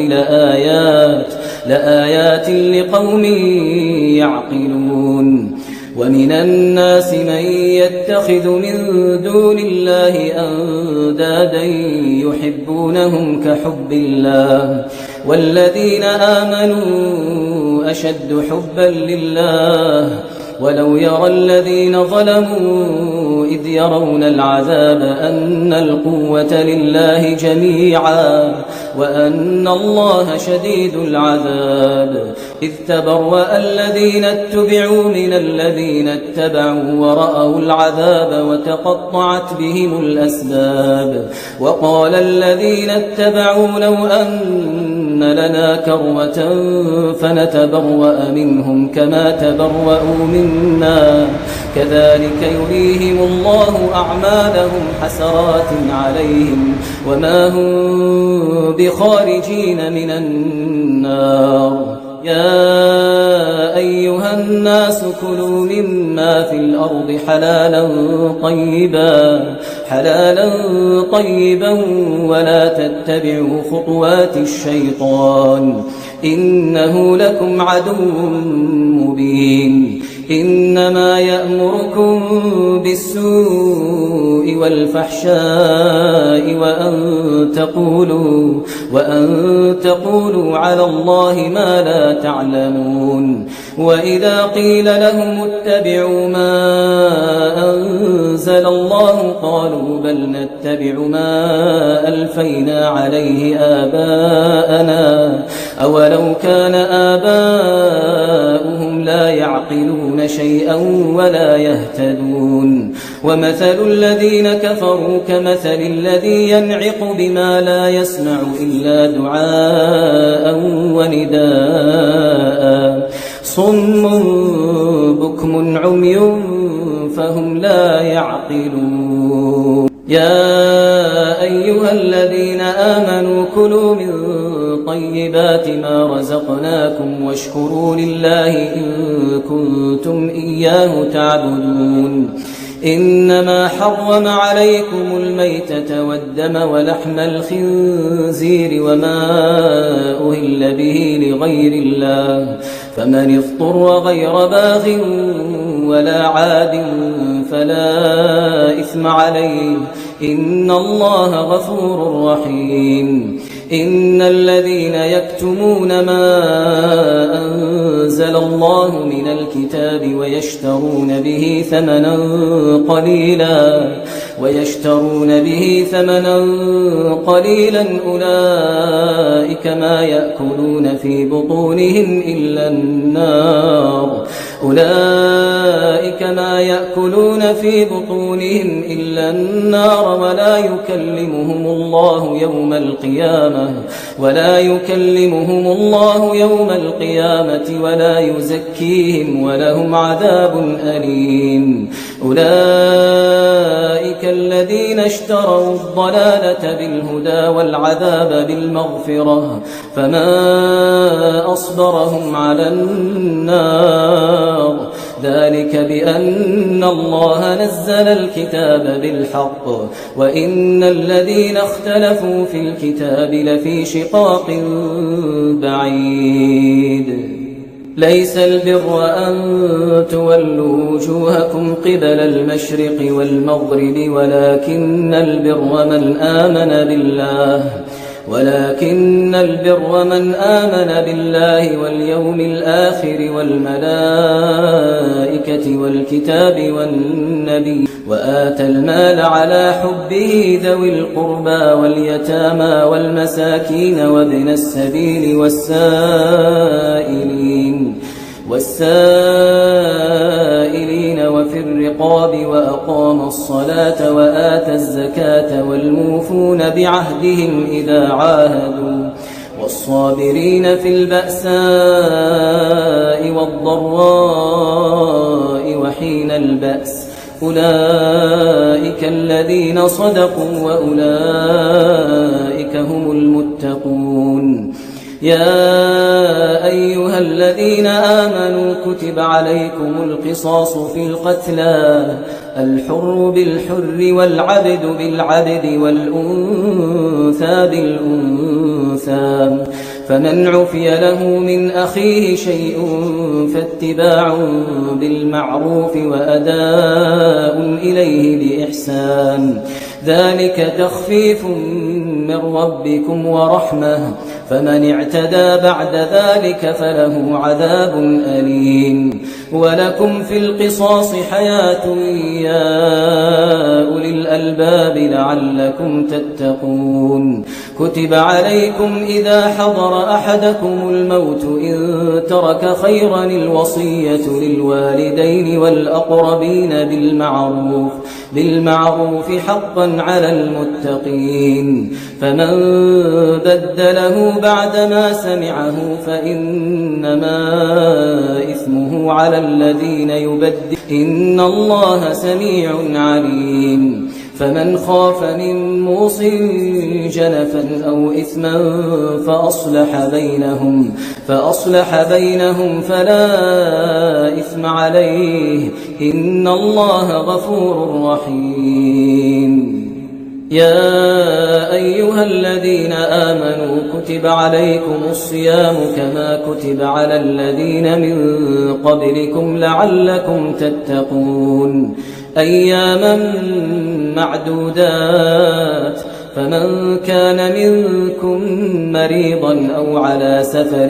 لآيات لقوم يعقلون ومن الناس من يتخذ من دون الله أندادا يحبونهم كحب الله والذين آمنوا أشد حبا لله ولو يرى الذين ظلموا إذ يرون العذاب أن القوة لله جميعا وأن الله شديد العذاب إذ تبرأ الذين اتبعوا من الذين اتبعوا ورأوا العذاب وتقطعت بهم الأسباب وقال الذين اتبعوا لو أن لنا كرة فنتبرأ منهم كما تبرأوا منا كذلك يريهم الله أعمالهم حسرات عليهم وما هم بخارجين من النار يا أيها الناس كلوا مما في الأرض حلالا طيبا ولا تتبعوا خطوات الشيطان إنه لكم عدو مبين إنما يأمركم بالسوء والفحشاء وأن تقولوا على الله ما لا تعلمون. وإذا قيل لهم اتبعوا ما أنزل الله قالوا بل نتبع ما ألفينا عليه آباءنا أولو كان آباؤهم لا يعقلون شيئا ولا يهتدون. ومثل الذين كفروا كمثل الذي ينعق بما لا يسمع إلا دعاء ونداء صم بكم عمي فهم لا يعقلون. يا أيها الذين آمنوا كلوا من طيبات ما رزقناكم واشكروا لله إن كنتم إياه تعبدون. إنما حرم عليكم الميتة والدم ولحم الخنزير وما أهل به لغير الله فمن اضطر غير باغ ولا عاد فلا إثم عليه إن الله غفور رحيم. إن الذين يكتمون ما أنزل الله من الكتاب ويشترون به ثمنا قليلا أولئك ما يأكلون في بطونهم إلا النار ولا يكلمهم الله يوم القيامة ولا يزكيهم ولهم عذاب أليم. أولئك الذين اشتروا الضلالة بالهدى والعذاب بالمغفرة فما أصبرهم على النار ذلك بأن الله نزل الكتاب بالحق وإن الذين اختلفوا في الكتاب لفي شقاق بعيد. ليس البر أن تولوا وجوهكم قبل المشرق والمغرب ولكن البر من آمن بالله واليوم الآخر والملائكة والكتاب والنبي وآتى المال على حبه ذوي القربى واليتامى والمساكين وابن السبيل والسائلين وفي الرقاب وأقام الصلاة وآتى الزكاة والموفون بعهدهم إذا عاهدوا والصابرين في البأساء والضراء وحين البأس أولئك الذين صدقوا وأولئك هم المتقون. يا أيها الذين آمنوا كتب عليكم القصاص في القتلى الحر بالحر والعبد بالعبد والأنثى بالأنثى فمن عفي له من أخيه شيء فاتباع بالمعروف وأداء إليه بإحسان ذلك تخفيف من ربكم ورحمة فمن اعتدى بعد ذلك فله عذاب أليم. ولكم في القصاص حياة يا أولي الألباب لعلكم تتقون. كتب عليكم إذا حضر أحدكم الموت إن ترك خيرا الوصية للوالدين والأقربين بالمعروف حقا على المتقين فمن بدله بعدما سمعه فإنما إثمه على الذين يبدل إن الله سميع عليم. فمن خاف من موص جنفا أو إثما فأصلح بينهم فلا إثم عليه إن الله غفور رحيم. يا أيها الذين آمنوا كتب عليكم الصيام كما كتب على الذين من قبلكم لعلكم تتقون. أياما معدودات فمن كان منكم مريضا أو على سفر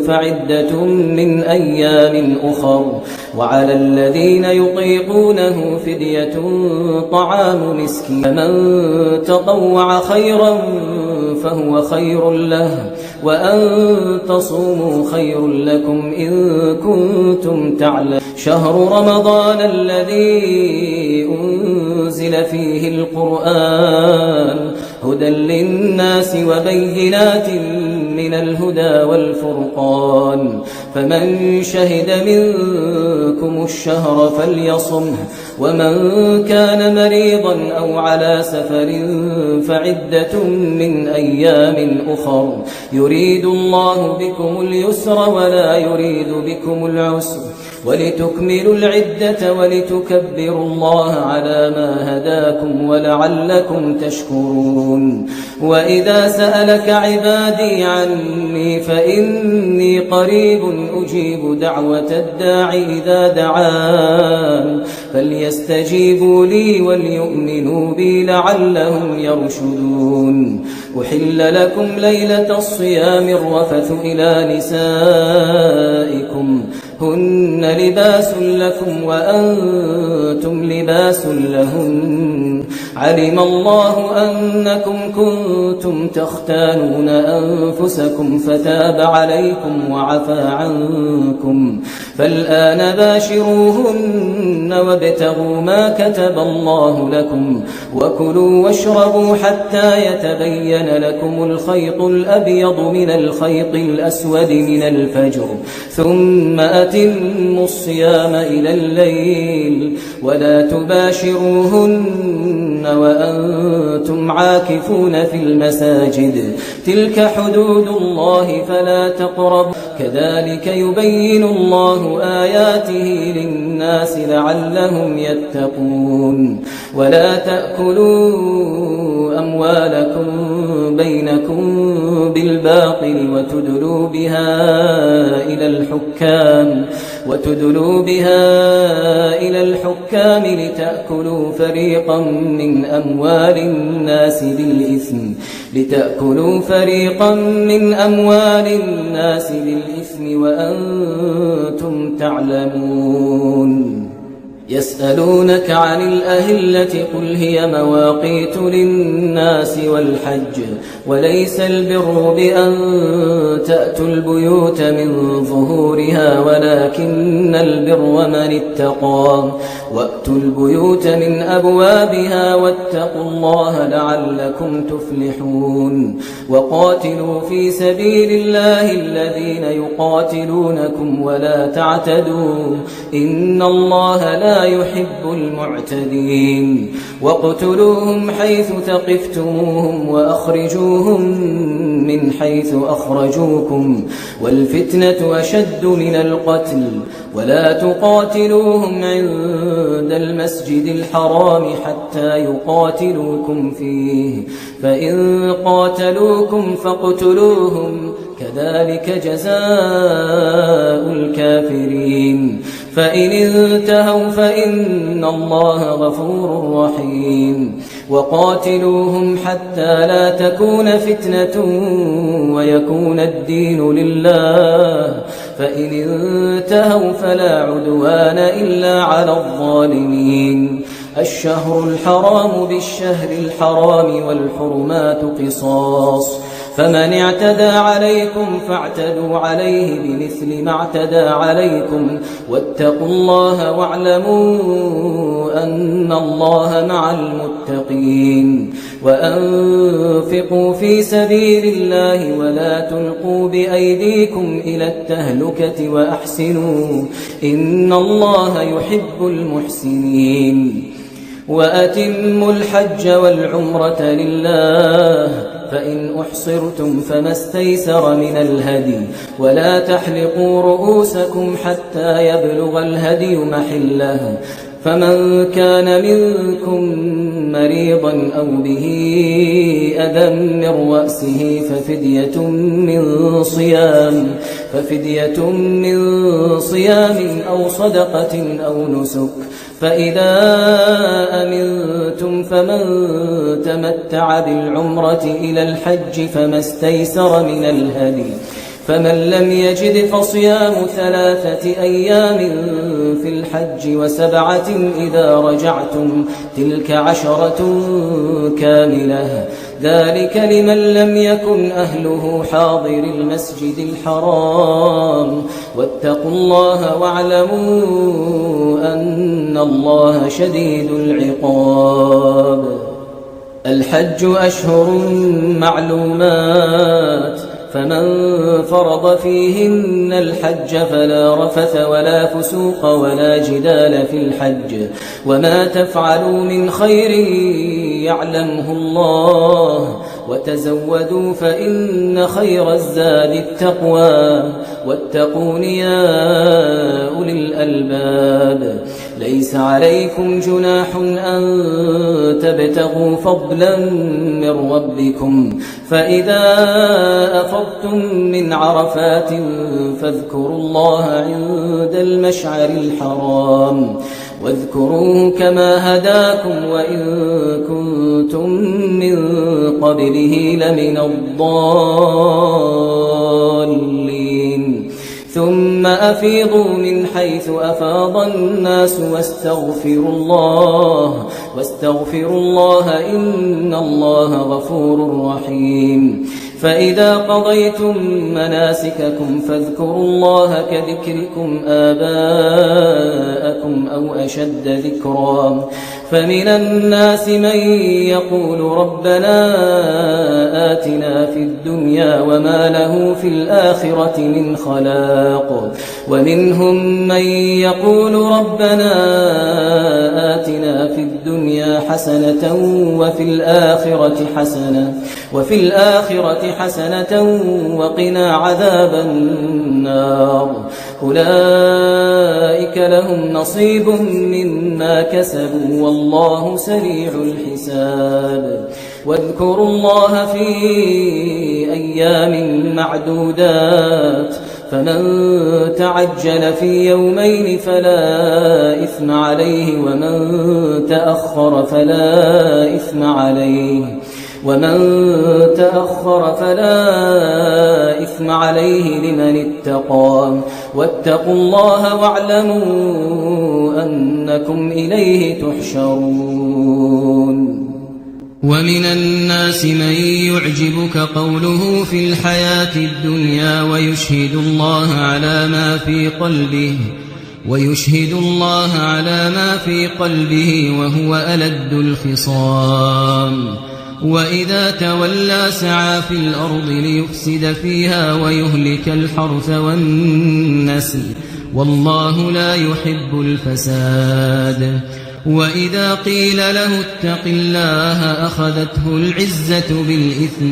فعدة من أيام أخر وعلى الذين يطيقونه فدية طعام مسكين فمن تطوع خيرا فهو خير له وأن تصوموا خير لكم إن كنتم تعلمون شهر رمضان الذي أنزل فيه القرآن هدى للناس وبينات من الهدى والفرقان فمن شهد منكم الشهر فليصمه ومن كان مريضا أو على سفر فعدة من أيام أخر يريد الله بكم اليسر ولا يريد بكم العسر ولتكملوا العدة ولتكبروا الله على ما هداكم ولعلكم تشكرون وإذا سألك عبادي عني فإني قريب أجيب دعوة الداع إذا دعان فليستجيبوا لي وليؤمنوا بي لعلهم يرشدون أحل لكم ليلة الصيام الرفث إلى نسائكم هن لباس لكم وأنتم لباس لهن علم الله أنكم كنتم تختانون أنفسكم فتاب عليكم وعفى عنكم فالآن باشروهن وابتغوا ما كتب الله لكم وكلوا واشربوا حتى يتبين لكم الخيط الأبيض من الخيط الأسود من الفجر ثم أتموا الصيام إلى الليل ولا تباشروهن وأنتم عاكفون في المساجد تلك حدود الله فلا تقربوا كذلك يبين الله آياته للناس لعلهم يتقون ولا تأكلوا أموالكم بينكم بالباطل وتدلوا بها إلى الحكام لتأكلوا فريقا من أموال الناس بالإثم وأنتم تعلمون يسألونك عن الأهلة قل هي مواقيت للناس والحج وليس البر بأن تأتوا البيوت من ظهورها ولكن البر من اتقى وأتوا البيوت من أبوابها واتقوا الله لعلكم تفلحون وقاتلوا في سبيل الله الذين يقاتلونكم ولا تعتدوا إن الله لا يحب المعتدين واقتلوهم حيث ثقفتموهم وأخرجوهم من حيث أخرجوكم والفتنة أشد من القتل ولا تقاتلوهم عند المسجد الحرام حتى يقاتلوكم فيه فإن قاتلوكم فاقتلوهم كذلك جزاء الكافرين فإن انتهوا فإن الله غفور رحيم وقاتلوهم حتى لا تكون فتنة ويكون الدين لله فإن انتهوا فلا عدوان إلا على الظالمين الشهر الحرام بالشهر الحرام والحرمات قصاص فمن اعتدى عليكم فاعتدوا عليه بمثل ما اعتدى عليكم واتقوا الله واعلموا أن الله مع المتقين وأنفقوا في سبيل الله ولا تلقوا بأيديكم إلى التهلكة وأحسنوا إن الله يحب المحسنين وأتموا الحج والعمرة لله فإن أحصرتم فما استيسر من الهدي ولا تحلقوا رؤوسكم حتى يبلغ الهدي محله فمن كان منكم مريضا أو به أذى من رأسه ففدية من صيام أو صدقة أو نسك فإذا أمنتم فمن تمتع بالعمرة إلى الحج فما استيسر من الهدي فمن لم يجد فصيام 3 أيام في الحج و7 إذا رجعتم تلك 10 كاملة ذلك لمن لم يكن أهله حاضر المسجد الحرام واتقوا الله واعلموا أن الله شديد العقاب الحج أشهر معلومات فمن فرض فيهن الحج فلا رفث ولا فسوق ولا جدال في الحج وما تفعلوا من خير يعلمه الله وتزودوا فإن خير الزاد التقوى واتقون يا أولي الألباب ليس عليكم جناح أن تبتغوا فضلا من ربكم فإذا أفضتم من عرفات فاذكروا الله عند المشعر الحرام واذكروه كما هداكم وإن كنتم من قبله لمن الضالين ثم أفيضوا من حيث أفاض الناس واستغفروا الله إن الله غفور رحيم فإذا قضيتم مناسككم فاذكروا الله كذكركم آباءكم أو أشد ذكرا فمن الناس من يقول ربنا آتنا في الدنيا وما له في الآخرة من خلاق ومنهم من يقول ربنا آتنا في الدنيا حسنة وفي الآخرة حسنة وقنا عذاب النار أولئك لهم نصيب مما كسبوا والله سريع الحساب واذكروا الله في أيام معدودات فمن تعجل في يومين فلا إثم عليه ومن تأخر فلا إثم عليه لمن اتقى واتقوا الله واعلموا أنكم إليه تحشرون ومن الناس من يعجبك قوله في الحياة الدنيا ويشهد الله على ما في قلبه وهو ألد الخصام وإذا تولى سعى في الأرض ليفسد فيها ويهلك الحرث والنسل والله لا يحب الفساد وإذا قيل له اتق الله أخذته العزة بالإثم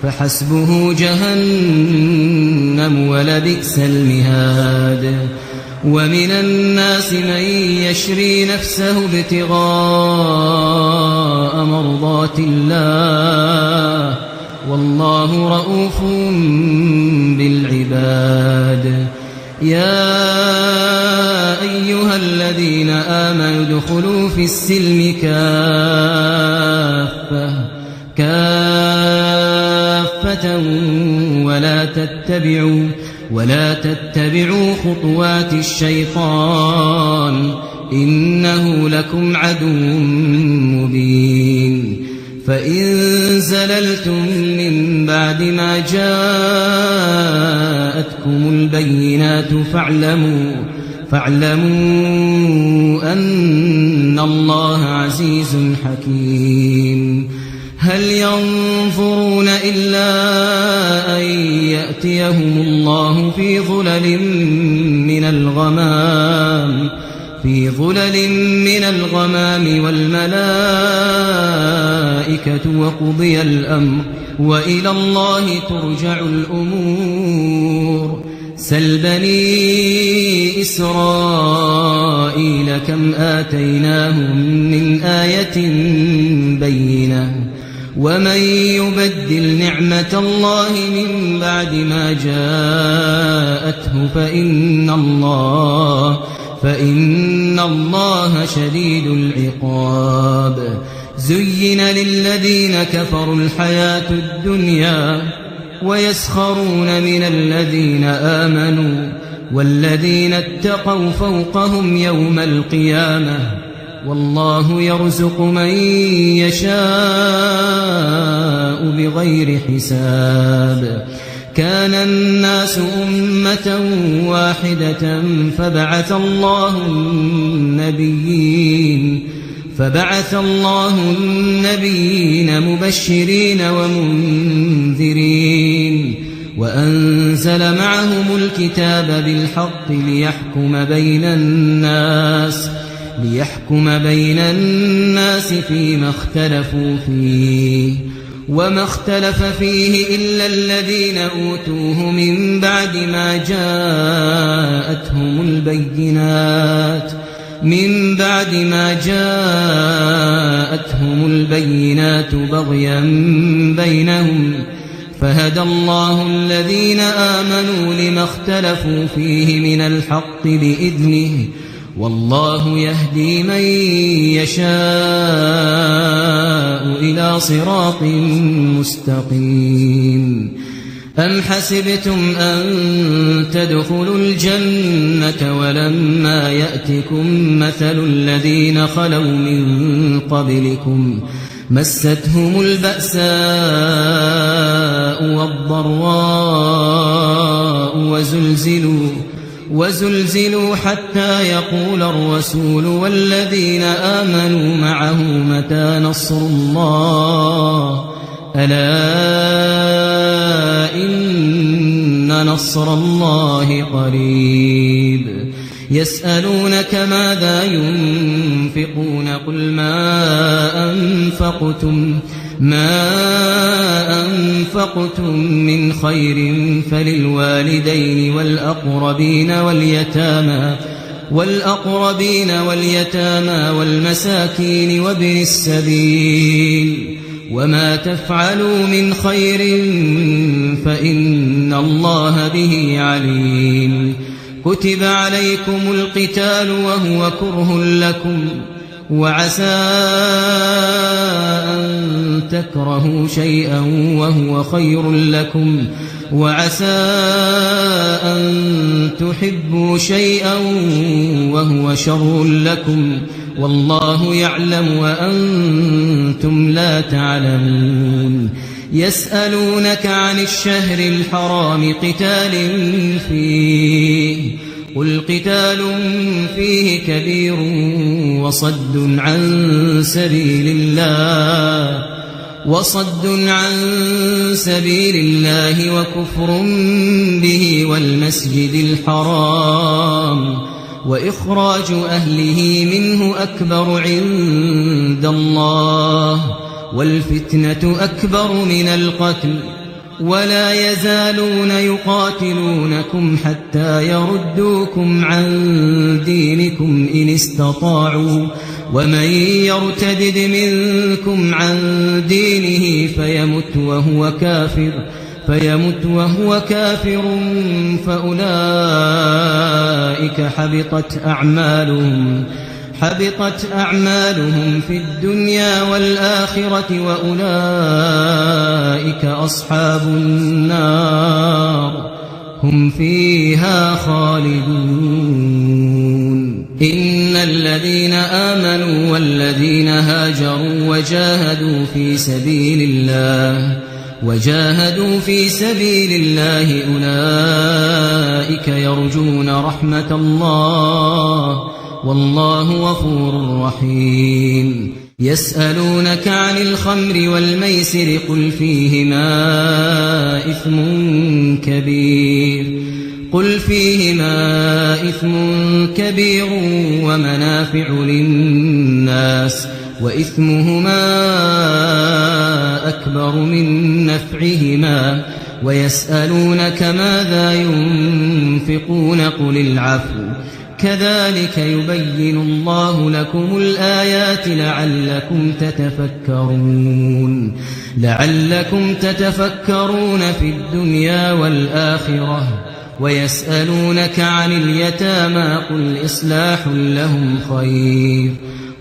فحسبه جهنم ولبئس المهاد ومن الناس من يشري نفسه ابتغاء مرضات الله والله رؤوف بالعباد يا أيها الذين آمنوا ادخلوا في السلم كافة ولا تتبعوا خطوات الشيطان إنه لكم عدو مبين فإن زللتم من بعد ما جاءتكم البينات فاعلموا أن الله عزيز حكيم هل ينظرون إلا أن يأتيهم الله في ظلل من الغمام والملائكة وقضي الأمر وإلى الله ترجع الأمور سل بني إسرائيل كم آتيناهم من آية بينة ومن يبدل نعمة الله من بعد ما جاءته فإن الله شديد العقاب زين للذين كفروا الحياة الدنيا ويسخرون من الذين آمنوا والذين اتقوا فوقهم يوم القيامة والله يرزق من يشاء بغير حساب كان الناس أمة واحدة فبعث الله النبيين مبشرين ومنذرين وأنزل معهم الكتاب بالحق ليحكم بين الناس فيما اختلفوا فيه وما اختلف فيه إلا الذين أوتوه من بعد ما جاءتهم البينات بغيا بينهم فهدى الله الذين آمنوا لما اختلفوا فيه من الحق بإذنه والله يهدي من يشاء إلى صراط مستقيم أم حسبتم أن تدخلوا الجنة ولما يأتكم مثل الذين خلوا من قبلكم مستهم البأساء والضراء وزلزلوا حتى يقول الرسول والذين آمنوا معه متى نصر الله ألا إن نصر الله قريب يسألونك ماذا ينفقون قل ما أنفقتم من خير فللوالدين والأقربين واليتامى والمساكين وابن السبيل وما تفعلوا من خير فإن الله به عليم كتب عليكم القتال وهو كره لكم وعسى أن تكرهوا شيئا وهو خير لكم وعسى أن تحبوا شيئا وهو شر لكم والله يعلم وأنتم لا تعلمون يسألونك عن الشهر الحرام قتال فيه قل قتال فيه كبير وصد عن سبيل الله وكفر به والمسجد الحرام وإخراج أهله منه أكبر عند الله والفتنة أكبر من القتل ولا يزالون يقاتلونكم حتى يردوكم عن دينكم إن استطاعوا ومن يرتدد منكم عن دينه فيمت وهو كافر فأولئك حبطت أعمالهم في الدنيا والآخرة وأولئك أصحاب النار هم فيها خالدون إن الذين آمنوا والذين هاجروا وجاهدوا في سبيل الله أولئك يرجون رحمة الله والله غفور رحيم يسألونك عن الخمر والميسر قل فيهما إثم كبير ومنافع للناس وإثمهما أكبر من نفعهما ويسألونك ماذا ينفقون قل العفو كذلك يبين الله لكم الآيات لعلكم تتفكرون في الدنيا والآخرة ويسألونك عن اليتامى قل إصلاح لهم خير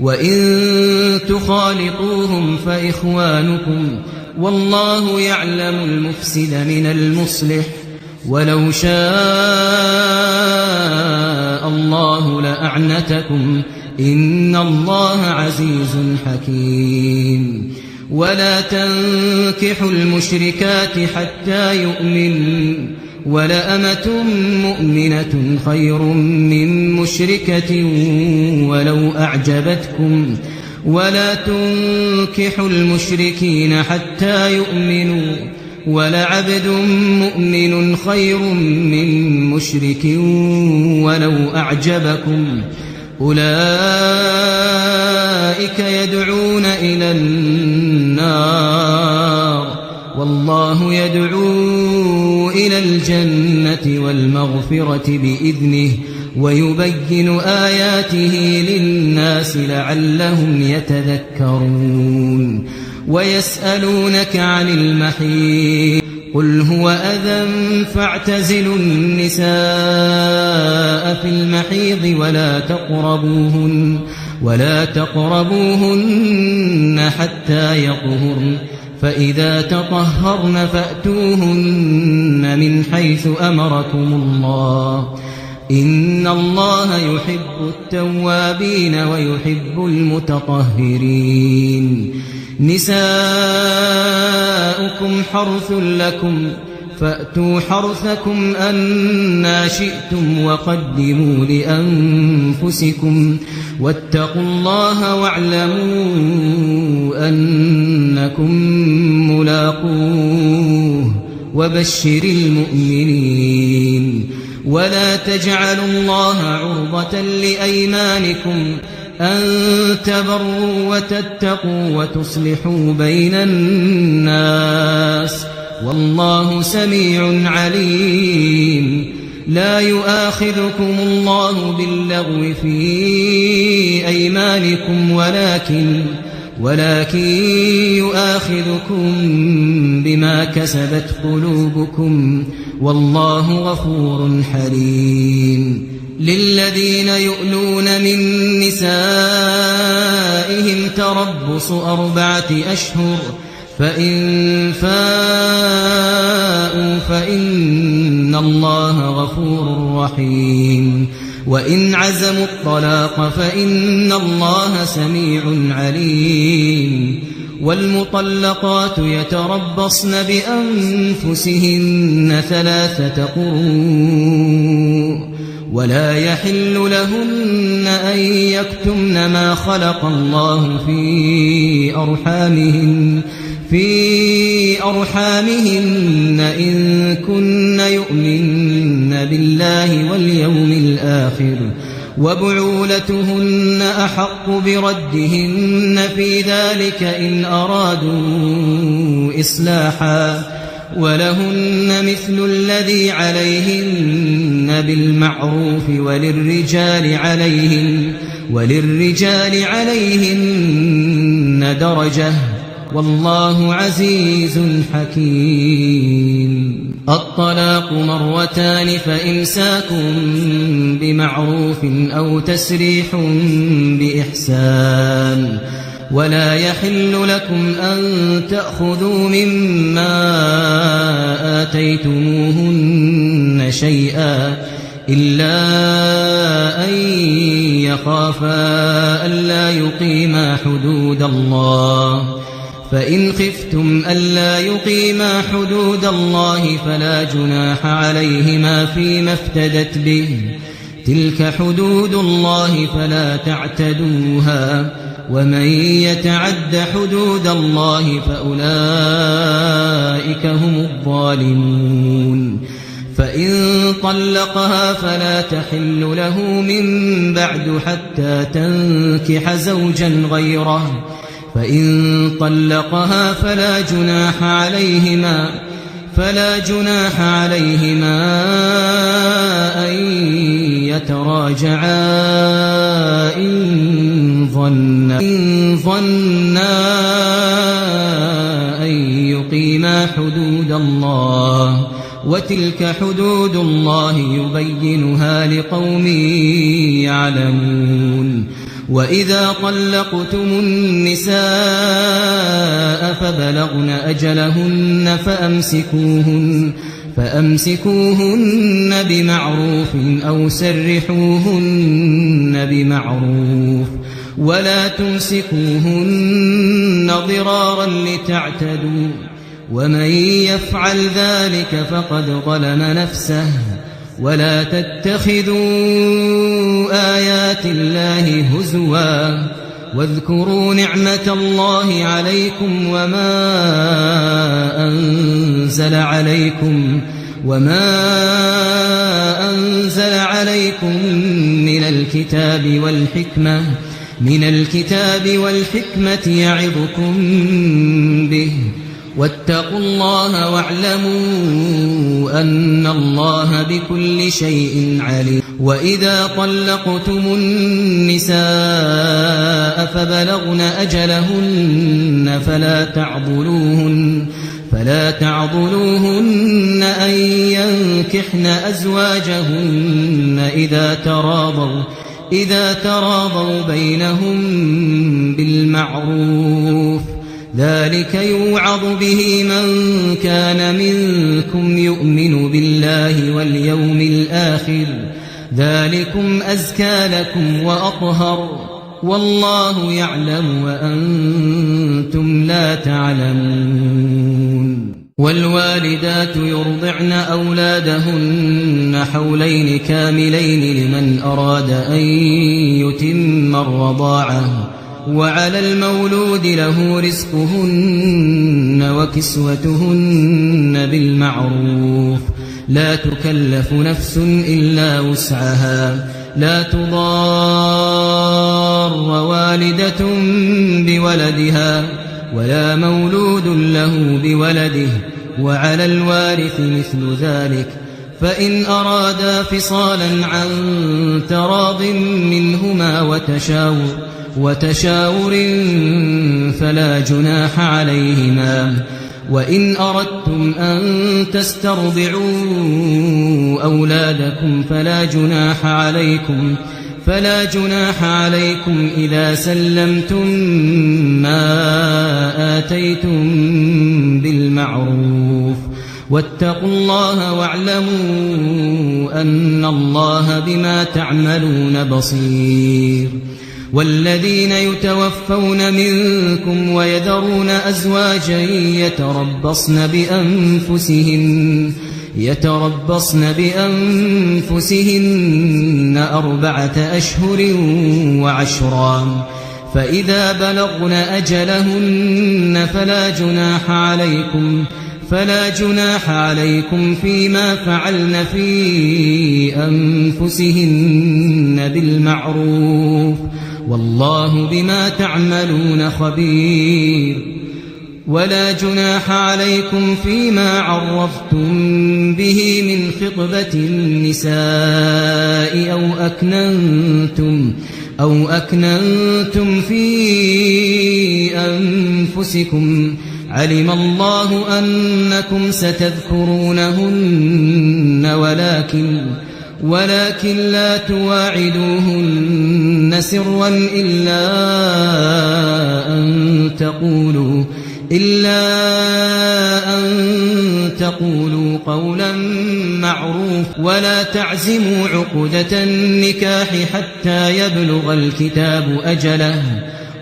وإن تخالطوهم فإخوانكم والله يعلم المفسد من المصلح ولو شاء الله لأعنتكم إن الله عزيز حكيم ولا تنكحوا المشركات حتى يؤمنوا ولأمة مؤمنة خير من مشركة ولو أعجبتكم ولا تنكحوا المشركين حتى يؤمنوا ولعبد مؤمن خير من مشرك ولو أعجبكم أولئك يدعون إلى النار والله يدعو إلى الجنة والمغفرة بإذنه ويبين آياته للناس لعلهم يتذكرون ويسألونك عن المحيض قل هو أذى فاعتزلوا النساء في المحيض ولا تقربوهن حتى يطهرن فإذا تطهرن فأتوهن من حيث أمركم الله إن الله يحب التوابين ويحب المتطهرين نساؤكم حرث لكم فأتوا حرثكم أنى شئتم وقدموا لأنفسكم واتقوا الله واعلموا أنكم ملاقوه وبشر المؤمنين ولا تجعلوا الله عرضة لأيمانكم أن تبروا وتتقوا وتصلحوا بين الناس والله سميع عليم لا يؤاخذكم الله باللغو في أيمانكم ولكن يؤاخذكم بما كسبت قلوبكم والله غفور حليم للذين يؤلون من نسائهم تربص 4 أشهر فإن فاءوا فإن الله غفور رحيم وإن عزموا الطلاق فإن الله سميع عليم والمطلقات يتربصن بأنفسهن 3 قروء ولا يحل لهن أن يكتمن ما خلق الله في أرحامهن إن كن يؤمن بالله واليوم الآخر وبعولتهن أحق بردهن في ذلك إن أرادوا إصلاحا ولهن مثل الذي عليهن بالمعروف وللرجال عليهن درجة والله عزيز حكيم الطلاق 2 فإمساك بمعروف أو تسريح بإحسان ولا يحل لكم أن تأخذوا مما آتيتموهن شيئا إلا أن يخافا ألا يقيما حدود الله فإن خفتم ألا يقيما حدود الله فلا جناح عليهما فيما افتدت به تلك حدود الله فلا تعتدوها ومن يتعد حدود الله فأولئك هم الظالمون فإن طلقها فلا تحل له من بعد حتى تنكح زوجا غيره فإن طلقها فلا جناح عليهما أن يتراجعا إن ظنا أن يقيما حدود الله وتلك حدود الله يبينها لقوم يعلمون وإذا طلقتم النساء فبلغن أجلهن فأمسكوهن بمعروف أو سرحوهن بمعروف ولا تمسكوهن ضرارا لتعتدوا ومن يفعل ذلك فقد ظلم نفسه ولا تتخذوا آيات الله هزوا واذكروا نعمة الله عليكم وما أنزل عليكم من الكتاب والحكمة يعظكم به واتقوا الله واعلموا أن الله بكل شيء عليم وإذا طلقتم النساء فبلغن أجلهن فلا تعضلوهن أن ينكحن أزواجهن إذا تراضوا بينهم بالمعروف ذلك يوعظ به من كان منكم يؤمن بالله واليوم الآخر ذلكم أزكى لكم وأطهر والله يعلم وأنتم لا تعلمون والوالدات يرضعن أولادهن حولين كاملين لمن أراد أن يتم الرضاعة وعلى المولود له رزقهن وكسوتهن بالمعروف لا تكلف نفس إلا وسعها لا تضار والدة بولدها ولا مولود له بولده وعلى الوارث مثل ذلك فإن أرادا فصالا عن تراض منهما وتشاور فلا جناح عليهما وإن أردتم أن تسترضعوا أولادكم فلا جناح عليكم إذا سلمتم ما آتيتم بالمعروف واتقوا الله واعلموا أن الله بما تعملون بصير والذين يتوفون منكم ويذرون أزواجا يتربصن بأنفسهن 4 أشهر وعشرا فإذا بلغن أجلهن فلا جناح عليكم فيما فعلن في أنفسهن بالمعروف والله بما تعملون خبير ولا جناح عليكم فيما عرفتم به من خطبة النساء أو أكننتم في أنفسكم علم الله أنكم ستذكرونهن ولكن لا تواعدوهن سرا إلا أن تقولوا قولا معروف ولا تعزموا عقدة النكاح حتى يبلغ الكتاب أجله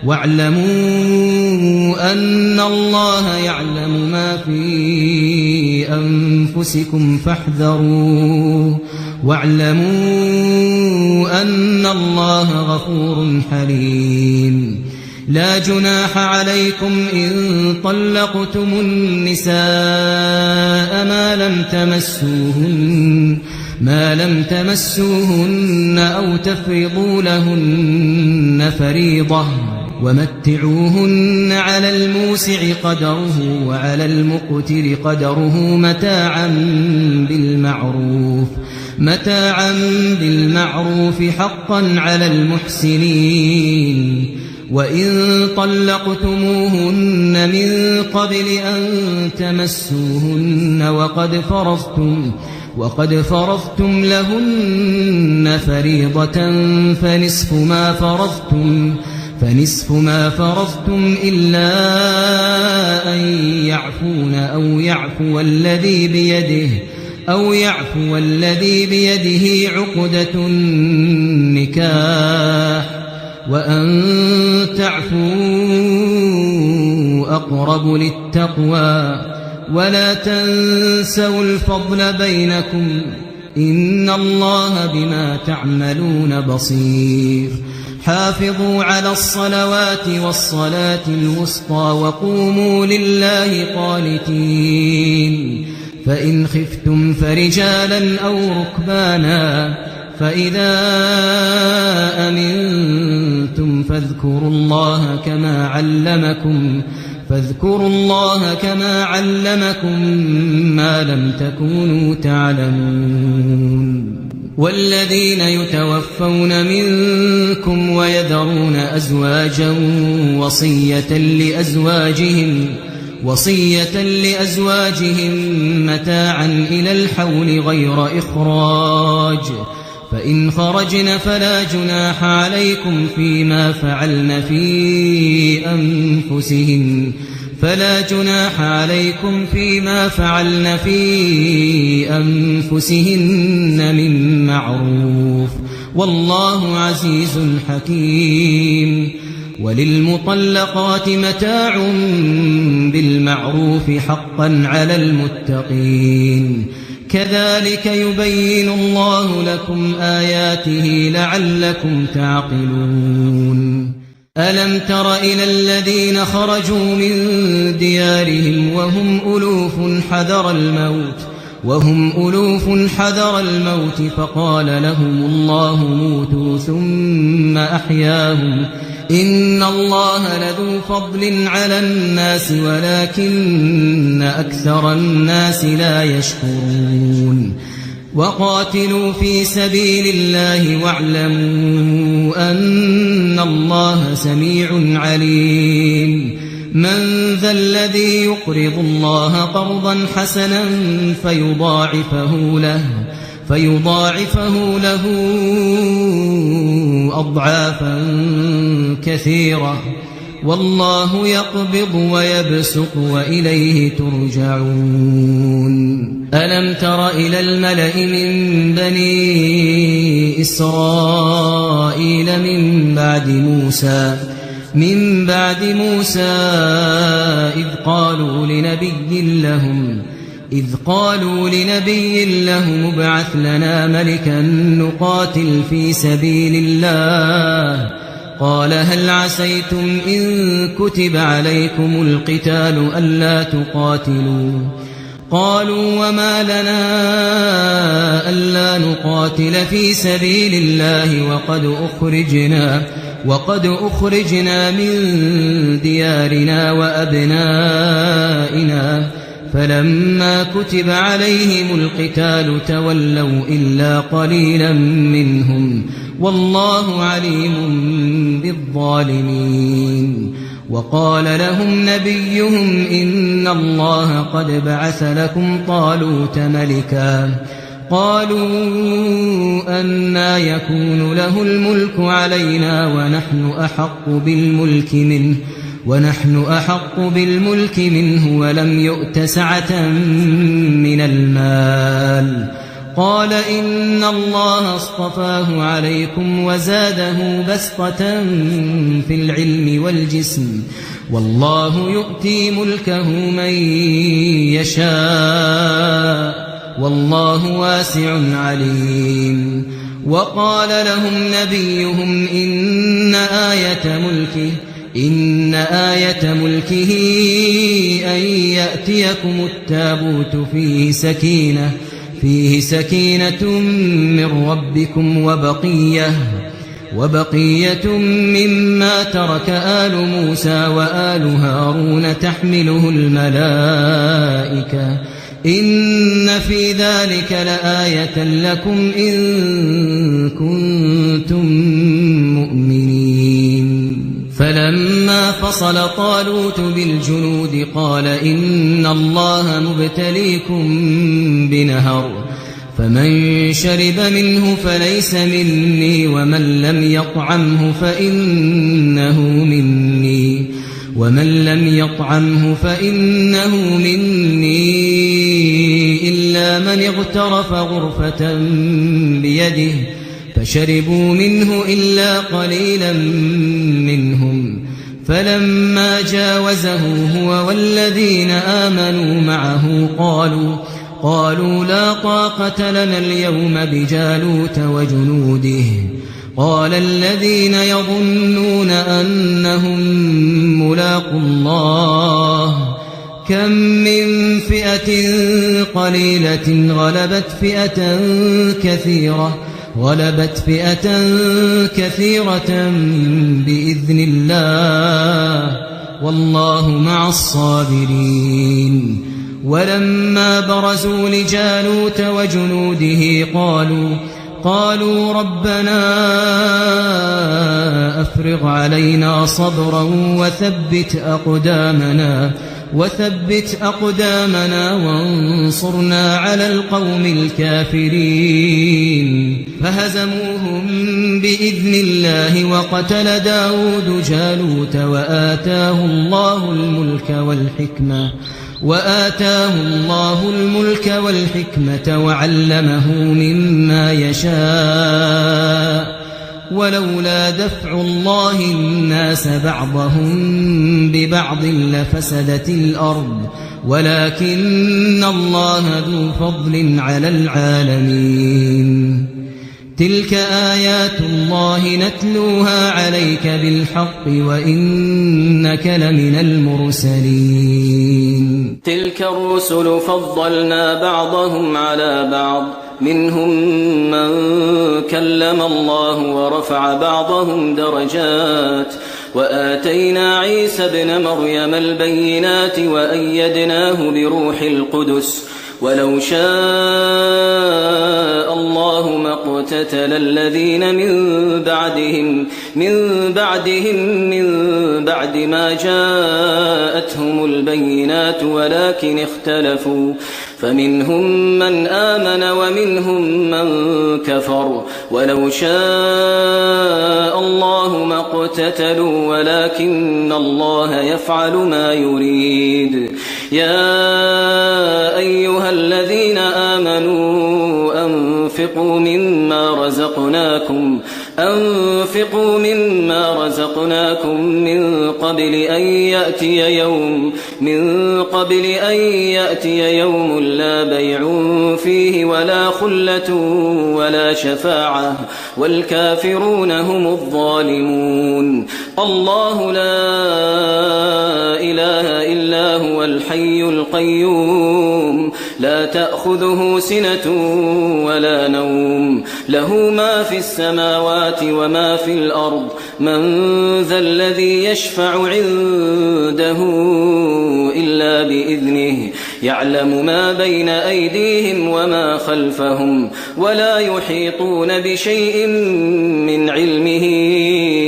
واعلموا أن الله يعلم ما في أنفسكم فاحذروه واعلموا أن الله غفور حليم لا جناح عليكم إن طلقتم النساء ما لم تمسوهن أو تفرضوا لهن فريضة ومتعوهن على الموسع قدره وعلى المقتر قدره متاعا بالمعروف حقا على المحسنين وإن طلقتموهن من قبل أن تمسوهن وقد فرضتم لهن فريضة فنصف ما فرضتم إلا أن يعفون أو يعفو الذي بيده عقدة النكاح وأن تعفوا أقرب للتقوى ولا تنسوا الفضل بينكم إن الله بما تعملون بصير حافظوا على الصلوات والصلاة الوسطى وقوموا لله قانتين فإن خفتم فرجالا أو ركبانا فإذا أمنتم فاذكروا الله كما علمكم ما لم تكونوا تعلمون والذين يتوفون منكم ويذرون أزواجا وصية لأزواجهم متاعا إلى الحول غير إخراج فإن خرجن فلا جناح عليكم فيما فعلن في أنفسهن من معروف والله عزيز حكيم وللمطلقات متاع بالمعروف حقا على المتقين كذلك يبين الله لكم آياته لعلكم تعقلون ألم تر إلى الذين خرجوا من ديارهم وهم ألوف حذر الموت فقال لهم الله موتوا ثم أحياهم إن الله لذو فضل على الناس ولكن أكثر الناس لا يشكرون وقاتلوا في سبيل الله واعلموا أن الله سميع عليم من ذا الذي يقرض الله قرضا حسنا فيضاعفه له أضعافا كثيرة والله يقبض ويبسط وإليه ترجعون ألم تر إلى الملأ من بني إسرائيل من بعد موسى إذ قالوا لنبي لهم ابعث لنا ملكا نقاتل في سبيل الله قال هل عسيتم إن كتب عليكم القتال ألا تقاتلوا قالوا وما لنا ألا نقاتل في سبيل الله وقد أخرجنا من ديارنا وأبنائنا فلما كتب عليهم القتال تولوا إلا قليلا منهم والله عليم بالظالمين وقال لهم نبيهم إن الله قد بعث لكم طالوت ملكا قالوا أنى يكون له الملك علينا ونحن أحق بالملك منه ولم يؤت سعة من المال قال إن الله اصطفاه عليكم وزاده بسطة في العلم والجسم والله يؤتي ملكه من يشاء والله واسع عليم وقال لهم نبيهم إن آية ملكه أن يأتيكم التابوت فيه سكينة من ربكم وبقية مما ترك آل موسى وآل هارون تحمله الملائكة إن في ذلك لآية لكم إن كنتم مؤمنين فلا فصل طالوت بالجنود قال إن الله مبتليكم بنهر فمن شرب منه فليس مني ومن لم يطعمه فإنه مني إلا من اغترف غرفة بيده فشربوا منه إلا قليلا منهم فلما جاوزه هو والذين آمنوا معه قالوا لا طاقة لنا اليوم بجالوت وجنوده قال الذين يظنون أنهم ملاقو الله كم من فئة قليلة غلبت فئة كثيرة بإذن الله والله مع الصابرين ولما برزوا لجالوت وجنوده قالوا ربنا أفرغ علينا صبرا وثبت أقدامنا وانصرنا على القوم الكافرين فهزموهم بإذن الله وقتل داود جالوت وآتاه الله الملك والحكمة وعلمه مما يشاء ولولا دفع الله الناس بعضهم ببعض لفسدت الأرض ولكن الله ذو فضل على العالمين تلك آيات الله نتلوها عليك بالحق وإنك لمن المرسلين تلك الرسل فضلنا بعضهم على بعض منهم من كلم الله ورفع بعضهم درجات وآتينا عيسى ابن مريم البينات وأيدناه بروح القدس ولو شاء الله ما اقتتل الذين من بعد ما جاءتهم البينات ولكن اختلفوا فمنهم من آمن ومنهم من كفر ولو شاء الله ما اقتتلوا ولكن الله يفعل ما يريد يا أيها الذين آمنوا أنفقوا مما رزقناكم من قبل أن يأتي يوم لا بيع فيه ولا خلة ولا شفاعة والكافرون هم الظالمون الله لا إله إلا هو الحي القيوم لا تأخذه سنة ولا نوم له ما في السماوات وما في الأرض من ذا الذي يشفع عنده إلا بإذنه يعلم ما بين أيديهم وما خلفهم ولا يحيطون بشيء من علمه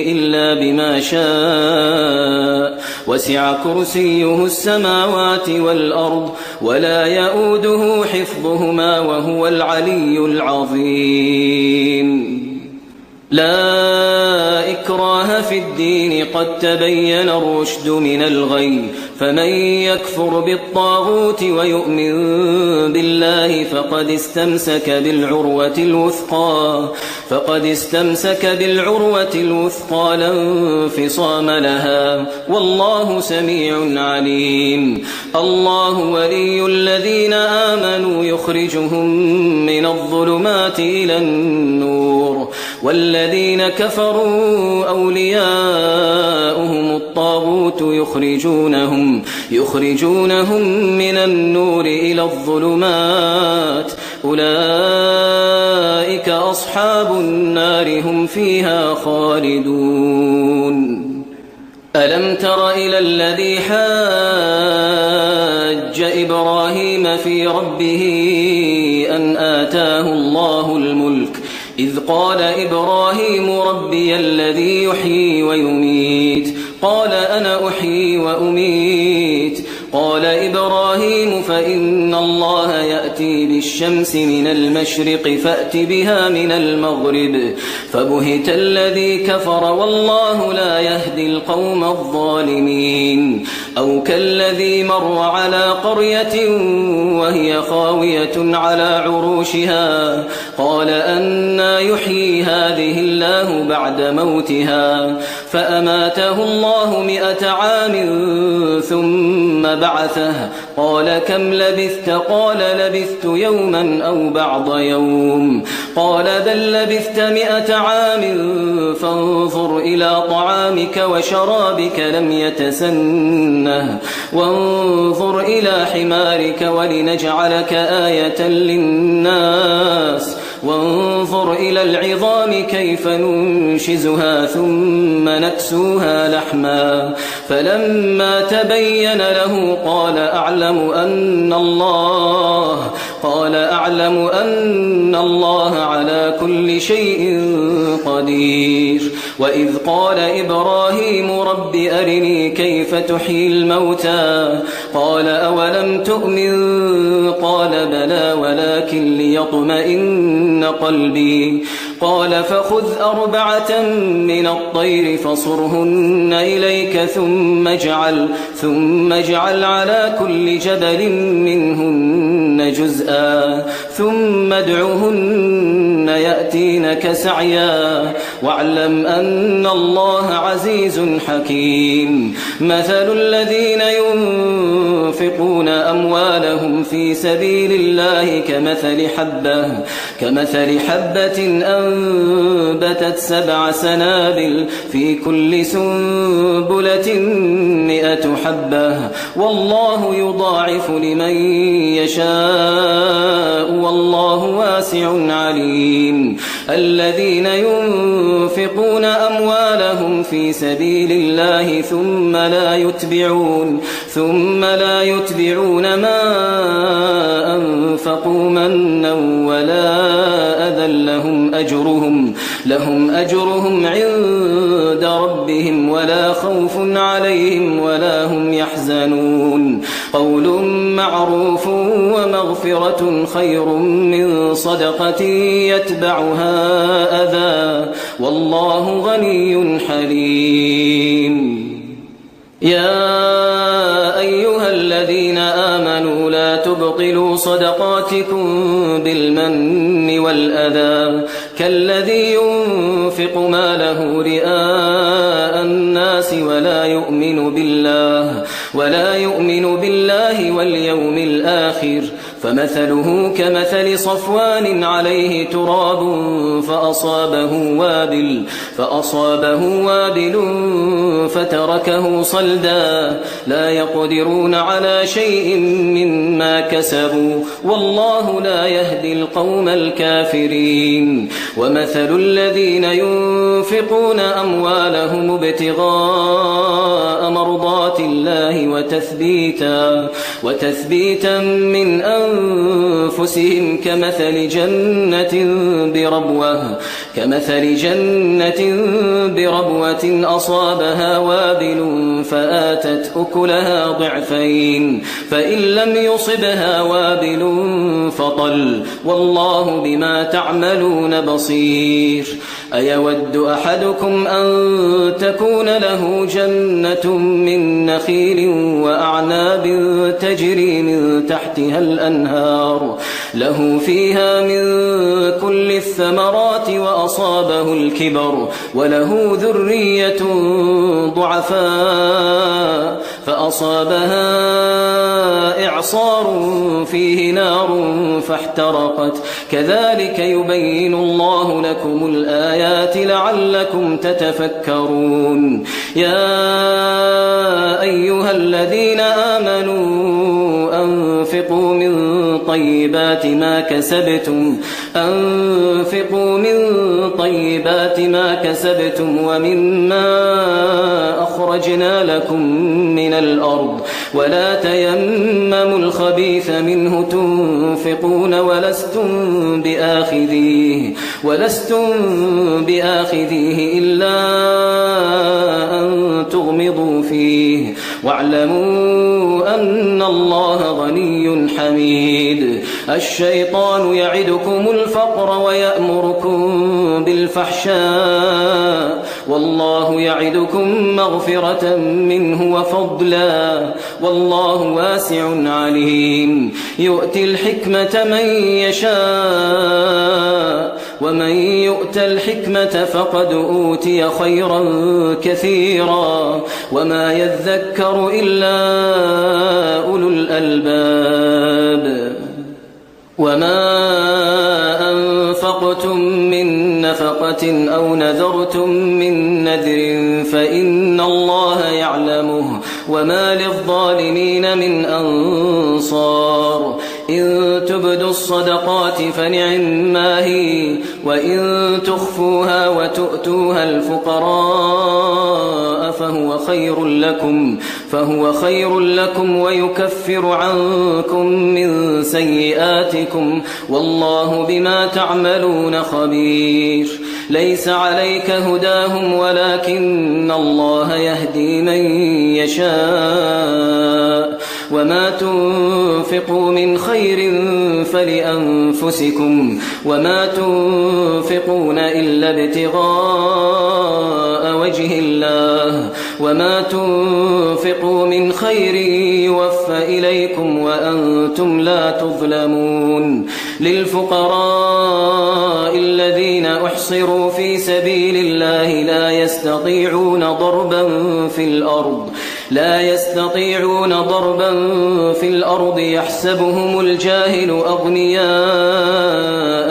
إلا بما شاء وسع كرسيه السماوات والأرض ولا يؤوده حفظهما وهو العلي العظيم لا إكراه في الدين قد تبين الرشد من الغي فمن يكفر بالطاغوت ويؤمن بالله فقد استمسك بالعروة الوثقى لا انفصام لها والله سميع عليم الله ولي الذين آمنوا يخرجهم من الظلمات إلى النور والذين كفروا أولياؤهم الطاغوت يخرجونهم من النور إلى الظلمات أولئك أصحاب النار هم فيها خالدون ألم تر إلى الذي حاج إبراهيم في ربه أن آتاه الله الملك إذ قال إبراهيم ربي الذي يحيي ويميت قال أنا أحيي وأميت. قال إبراهيم فإن الله يأتي بالشمس من المشرق فأت بها من المغرب. فبهت الذي كفر والله لا يهدي القوم الظالمين. أو كالذي مر على قرية وهي خاوية على عروشها قال أنى يحيي هذه الله بعد موتها فأماته الله 100 عام ثم بعثه. قال كم لبثت؟ قال لبثت يوما أو بعض يوم. قال بل لبثت 100 عام فانظر إلى طعامك وشرابك لم يتسنه وانظر إلى حمارك ولنجعلك آية للناس وانظر إلى العظام كيف ننشزها ثم نكسوها لحما. فلما تبين له قال أعلم أن الله على كل شيء قدير. وإذ قال إبراهيم رب أرني كيف تحيي الموتى قال أولم تؤمن قال بلى ولكن ليطمئن قلبي. قال فخذ 4 من الطير فصرهن إليك ثم اجعل على كل جبل منهن جزءا ثم ادعهن يأتينك سعيا واعلم أن الله عزيز حكيم. مثل الذين ينفقون أموالهم في سبيل الله كمثل حبة أنبتت 7 سنابل في كل سنبلة 100 حبة والله يضاعف لمن يشاء والله واسع عليم. الذين ينفقون أموالهم في سبيل الله ثم لا يتبعون ما أنفقوا منا ولا أذى لهم أجرهم عند ربهم ولا خوف عليهم ولا هم يحزنون. قول معروف ومغفرة خير من صدقة يتبعها أذى والله غني حليم. يا أيها الذين آمنوا لا تبطلوا صدقاتكم بالمن والأذى كالذي ينفق ماله رئاء الناس ولا يؤمن بالله واليوم الآخر فمثله كمثل صفوان عليه تراب فأصابه وابل فتركه صلدا لا يقدرون على شيء مما كسبوا والله لا يهدي القوم الكافرين. ومثل الذين ينفقون أموالهم ابتغاء مرضات الله وتثبيتا من أنفسهم كمثل جنة بربوة أصابها وابل فآتت أكلها ضعفين فإن لم يصبها وابل فطل والله بما تعملون بصير. أيود أحدكم أن تكون له جنة من نخيل وأعناب تجري من تحتها الأنهار له فيها من كل الثمرات وأصابه الكبر وله ذرية ضعفاء فأصابها إعصار فيه نار فاحترقت كذلك يبين الله لكم الآيات لعلكم تتفكرون. يا أيها الذين آمنوا أنفقوا من طيبات ما كسبتم ومما أخرجنا لكم من الأرض ولا تيمموا الخبيث منه تنفقون ولستم بآخذيه إلا أن واعلموا أن الله غني حميد. الشيطان يعدكم الفقر ويأمركم بالفحشاء والله يعدكم مغفرة منه وفضلا والله واسع عليم. يؤتي الحكمة من يشاء ومن يؤت الحكمة فقد أوتي خيرا كثيرا وما يذكر إلا أولو الألباب. وما أنفقتم من نفقة أو نذرتم من نذر فإن الله يعلمه وما للظالمين من أنصار. إن تبدوا الصدقات فنعما هي وإن تخفوها وتؤتوها الفقراء فهو خير لكم ويكفر عنكم من سيئاتكم والله بما تعملون خبير. ليس عليك هداهم ولكن الله يهدي من يشاء وما تنفقوا من خير فلأنفسكم وما تنفقون إلا ابتغاء وجه الله وما تنفقوا من خير يوفى إليكم وأنتم لا تظلمون. للفقراء الذين أحصروا في سبيل الله لا يستطيعون ضربا في الأرض يحسبهم الجاهل أغنياء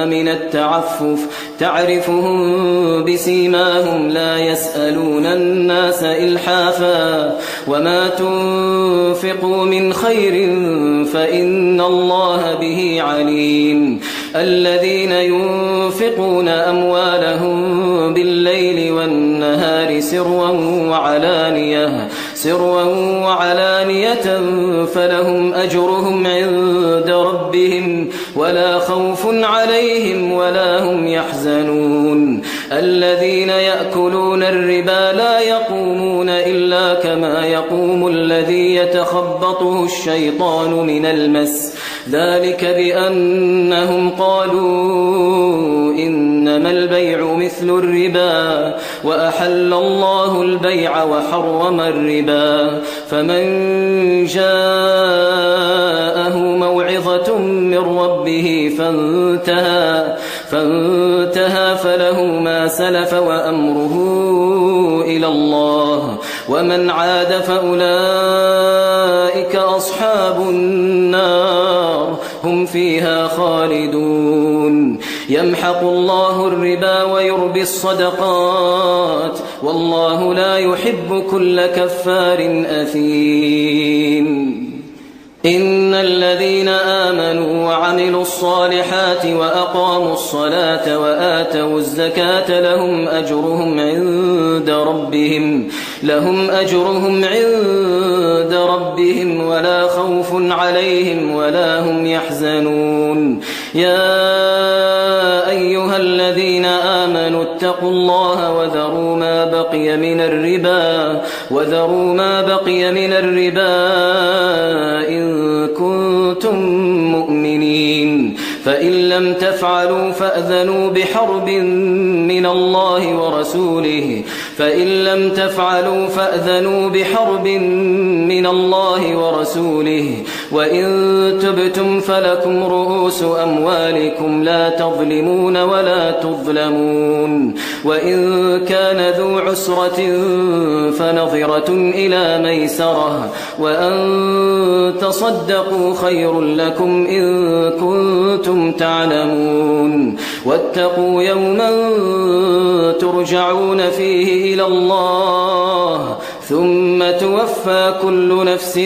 من التعفف تعرفهم بسيماهم لا يسألون الناس إلحافا وما تنفقوا من خير فإن الله به عليم. الذين ينفقون أموالهم بالليل والنهار سروا وعلانية فلهم أجرهم عند ربهم ولا خوف عليهم ولا هم يحزنون. الذين يأكلون الربا لا يقومون إلا كما يقوم الذي يتخبطه الشيطان من المس ذلك بأنهم قالوا إنما البيع مثل الربا وأحل الله البيع وحرم الربا. فمن جاءه موعظة من ربه فانتهى فله ما سلف وأمره إلى الله ومن عاد فأولئك أصحاب النار هم فيها خالدون. يمحق الله الربا ويربي الصدقات والله لا يحب كل كفار أثيم. إن الذين آمنوا وعملوا الصالحات وأقاموا الصلاة وآتوا الزكاة لهم أجرهم عند ربهم ولا خوف عليهم ولا هم يحزنون. يا أيها الذين آمنوا اتقوا الله وذروا ما بقي من الربا إن كنتم مؤمنين فإن لم تفعلوا فأذنوا بحرب من الله ورسوله وإن تبتم فلكم رؤوس أموالكم لا تظلمون ولا تظلمون. وإن كان ذو عسرة فنظرة إلى ميسرة وأن تصدقوا خير لكم إن كنتم تعلمون. واتقوا يوما ترجعون فيه إلى الله ثم توفى كل نفس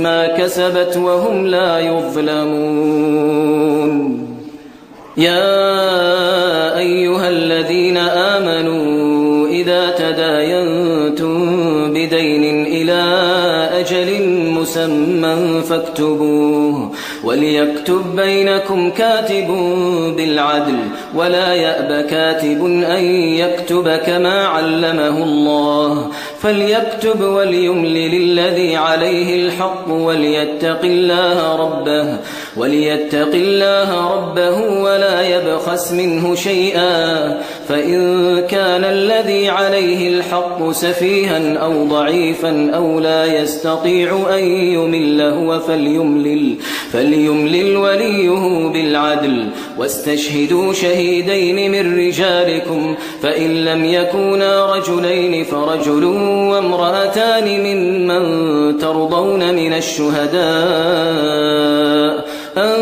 ما كسبت وهم لا يظلمون. يا أيها الذين آمنوا إذا تداينتم بدين إلى أجل مسمى فاكتبوه وليكتب بينكم كاتب بالعدل ولا يأب كاتب أن يكتب كما علمه الله فليكتب وليملل الذي عليه الحق وليتق الله ربه ولا يبخس منه شيئا فإن كان الذي عليه الحق سفيها أو ضعيفا أو لا يستطيع أن يمل هو فليملل وليه بالعدل واستشهدوا شهيدين من رجالكم فإن لم يكونا رجلين فرجل وامرأتان ممن ترضون من الشهداء أن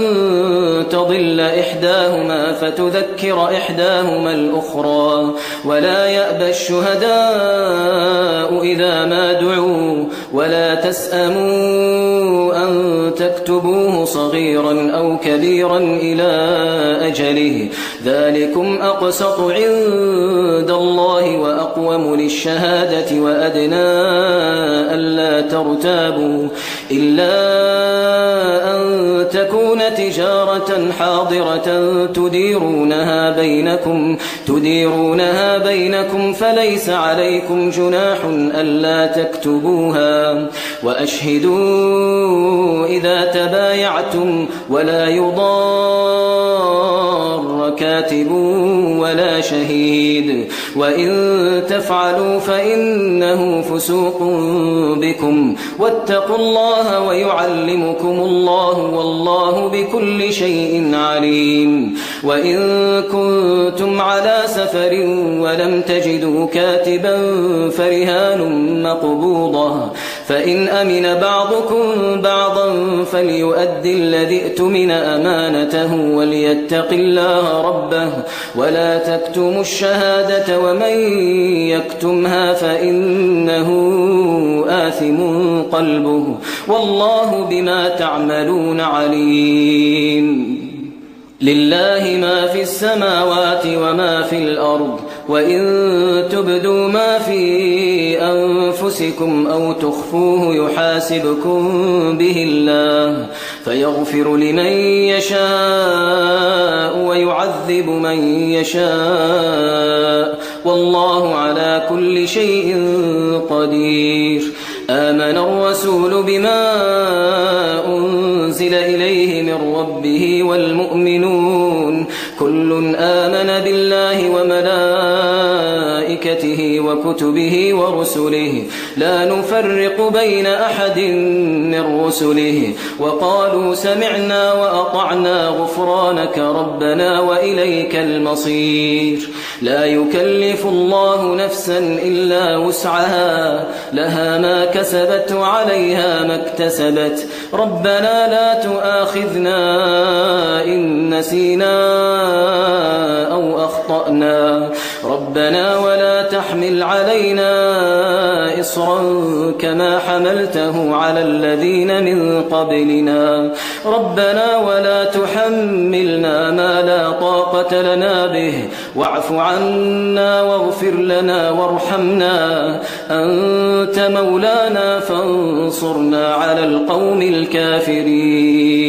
تضل إحداهما فتذكر إحداهما الأخرى ولا يأبى الشهداء إذا ما دعوا ولا تسأموا أن تكتبوه صغيرا أو كبيرا إلى أجله ذلكم أقسط عند الله وأقوم للشهادة وأدنى ألا ترتابوا إلا أن تكون تجارة حاضرة تديرونها بينكم فليس عليكم جناح ألا تكتبوها وأشهدوا إذا تبايعتم ولا يضار كاتب ولا شهيد وإن تفعلوا فإنه فسوق بكم واتقوا الله ويعلمكم الله والله بكل شيء عليم وإن كنتم على سفر ولم تجدوا كاتبا فرهان مقبوضة فإن أمن بعضكم بعضا فليؤدي الذي اؤتمن أمانته وليتق الله ربه ولا تكتموا الشهادة ومن يكتمها فإنه آثم قلبه والله بما تعملون عليم لله ما في السماوات وما في الأرض وإن تبدوا ما في أنفسكم أو تخفوه يحاسبكم به الله فيغفر لمن يشاء ويعذب من يشاء والله على كل شيء قدير آمن الرسول بما أنزل إليه من ربه والمؤمنون كل آمن بالله وملائكته وكتبه ورسله لا نفرق بين أحد من رسله وقالوا سمعنا وأطعنا غفرانك ربنا وإليك المصير لا يكلف الله نفسا إلا وسعها لها ما كسبت وعليها ما اكتسبت ربنا لا تؤاخذنا إن نسينا أو أخطأنا ربنا ولا تحمل علينا إصرا كما حملته على الذين من قبلنا ربنا ولا تحملنا ما لا طاقة لنا به واعف عنا واغفر لنا وارحمنا أنت مولانا فانصرنا على القوم الكافرين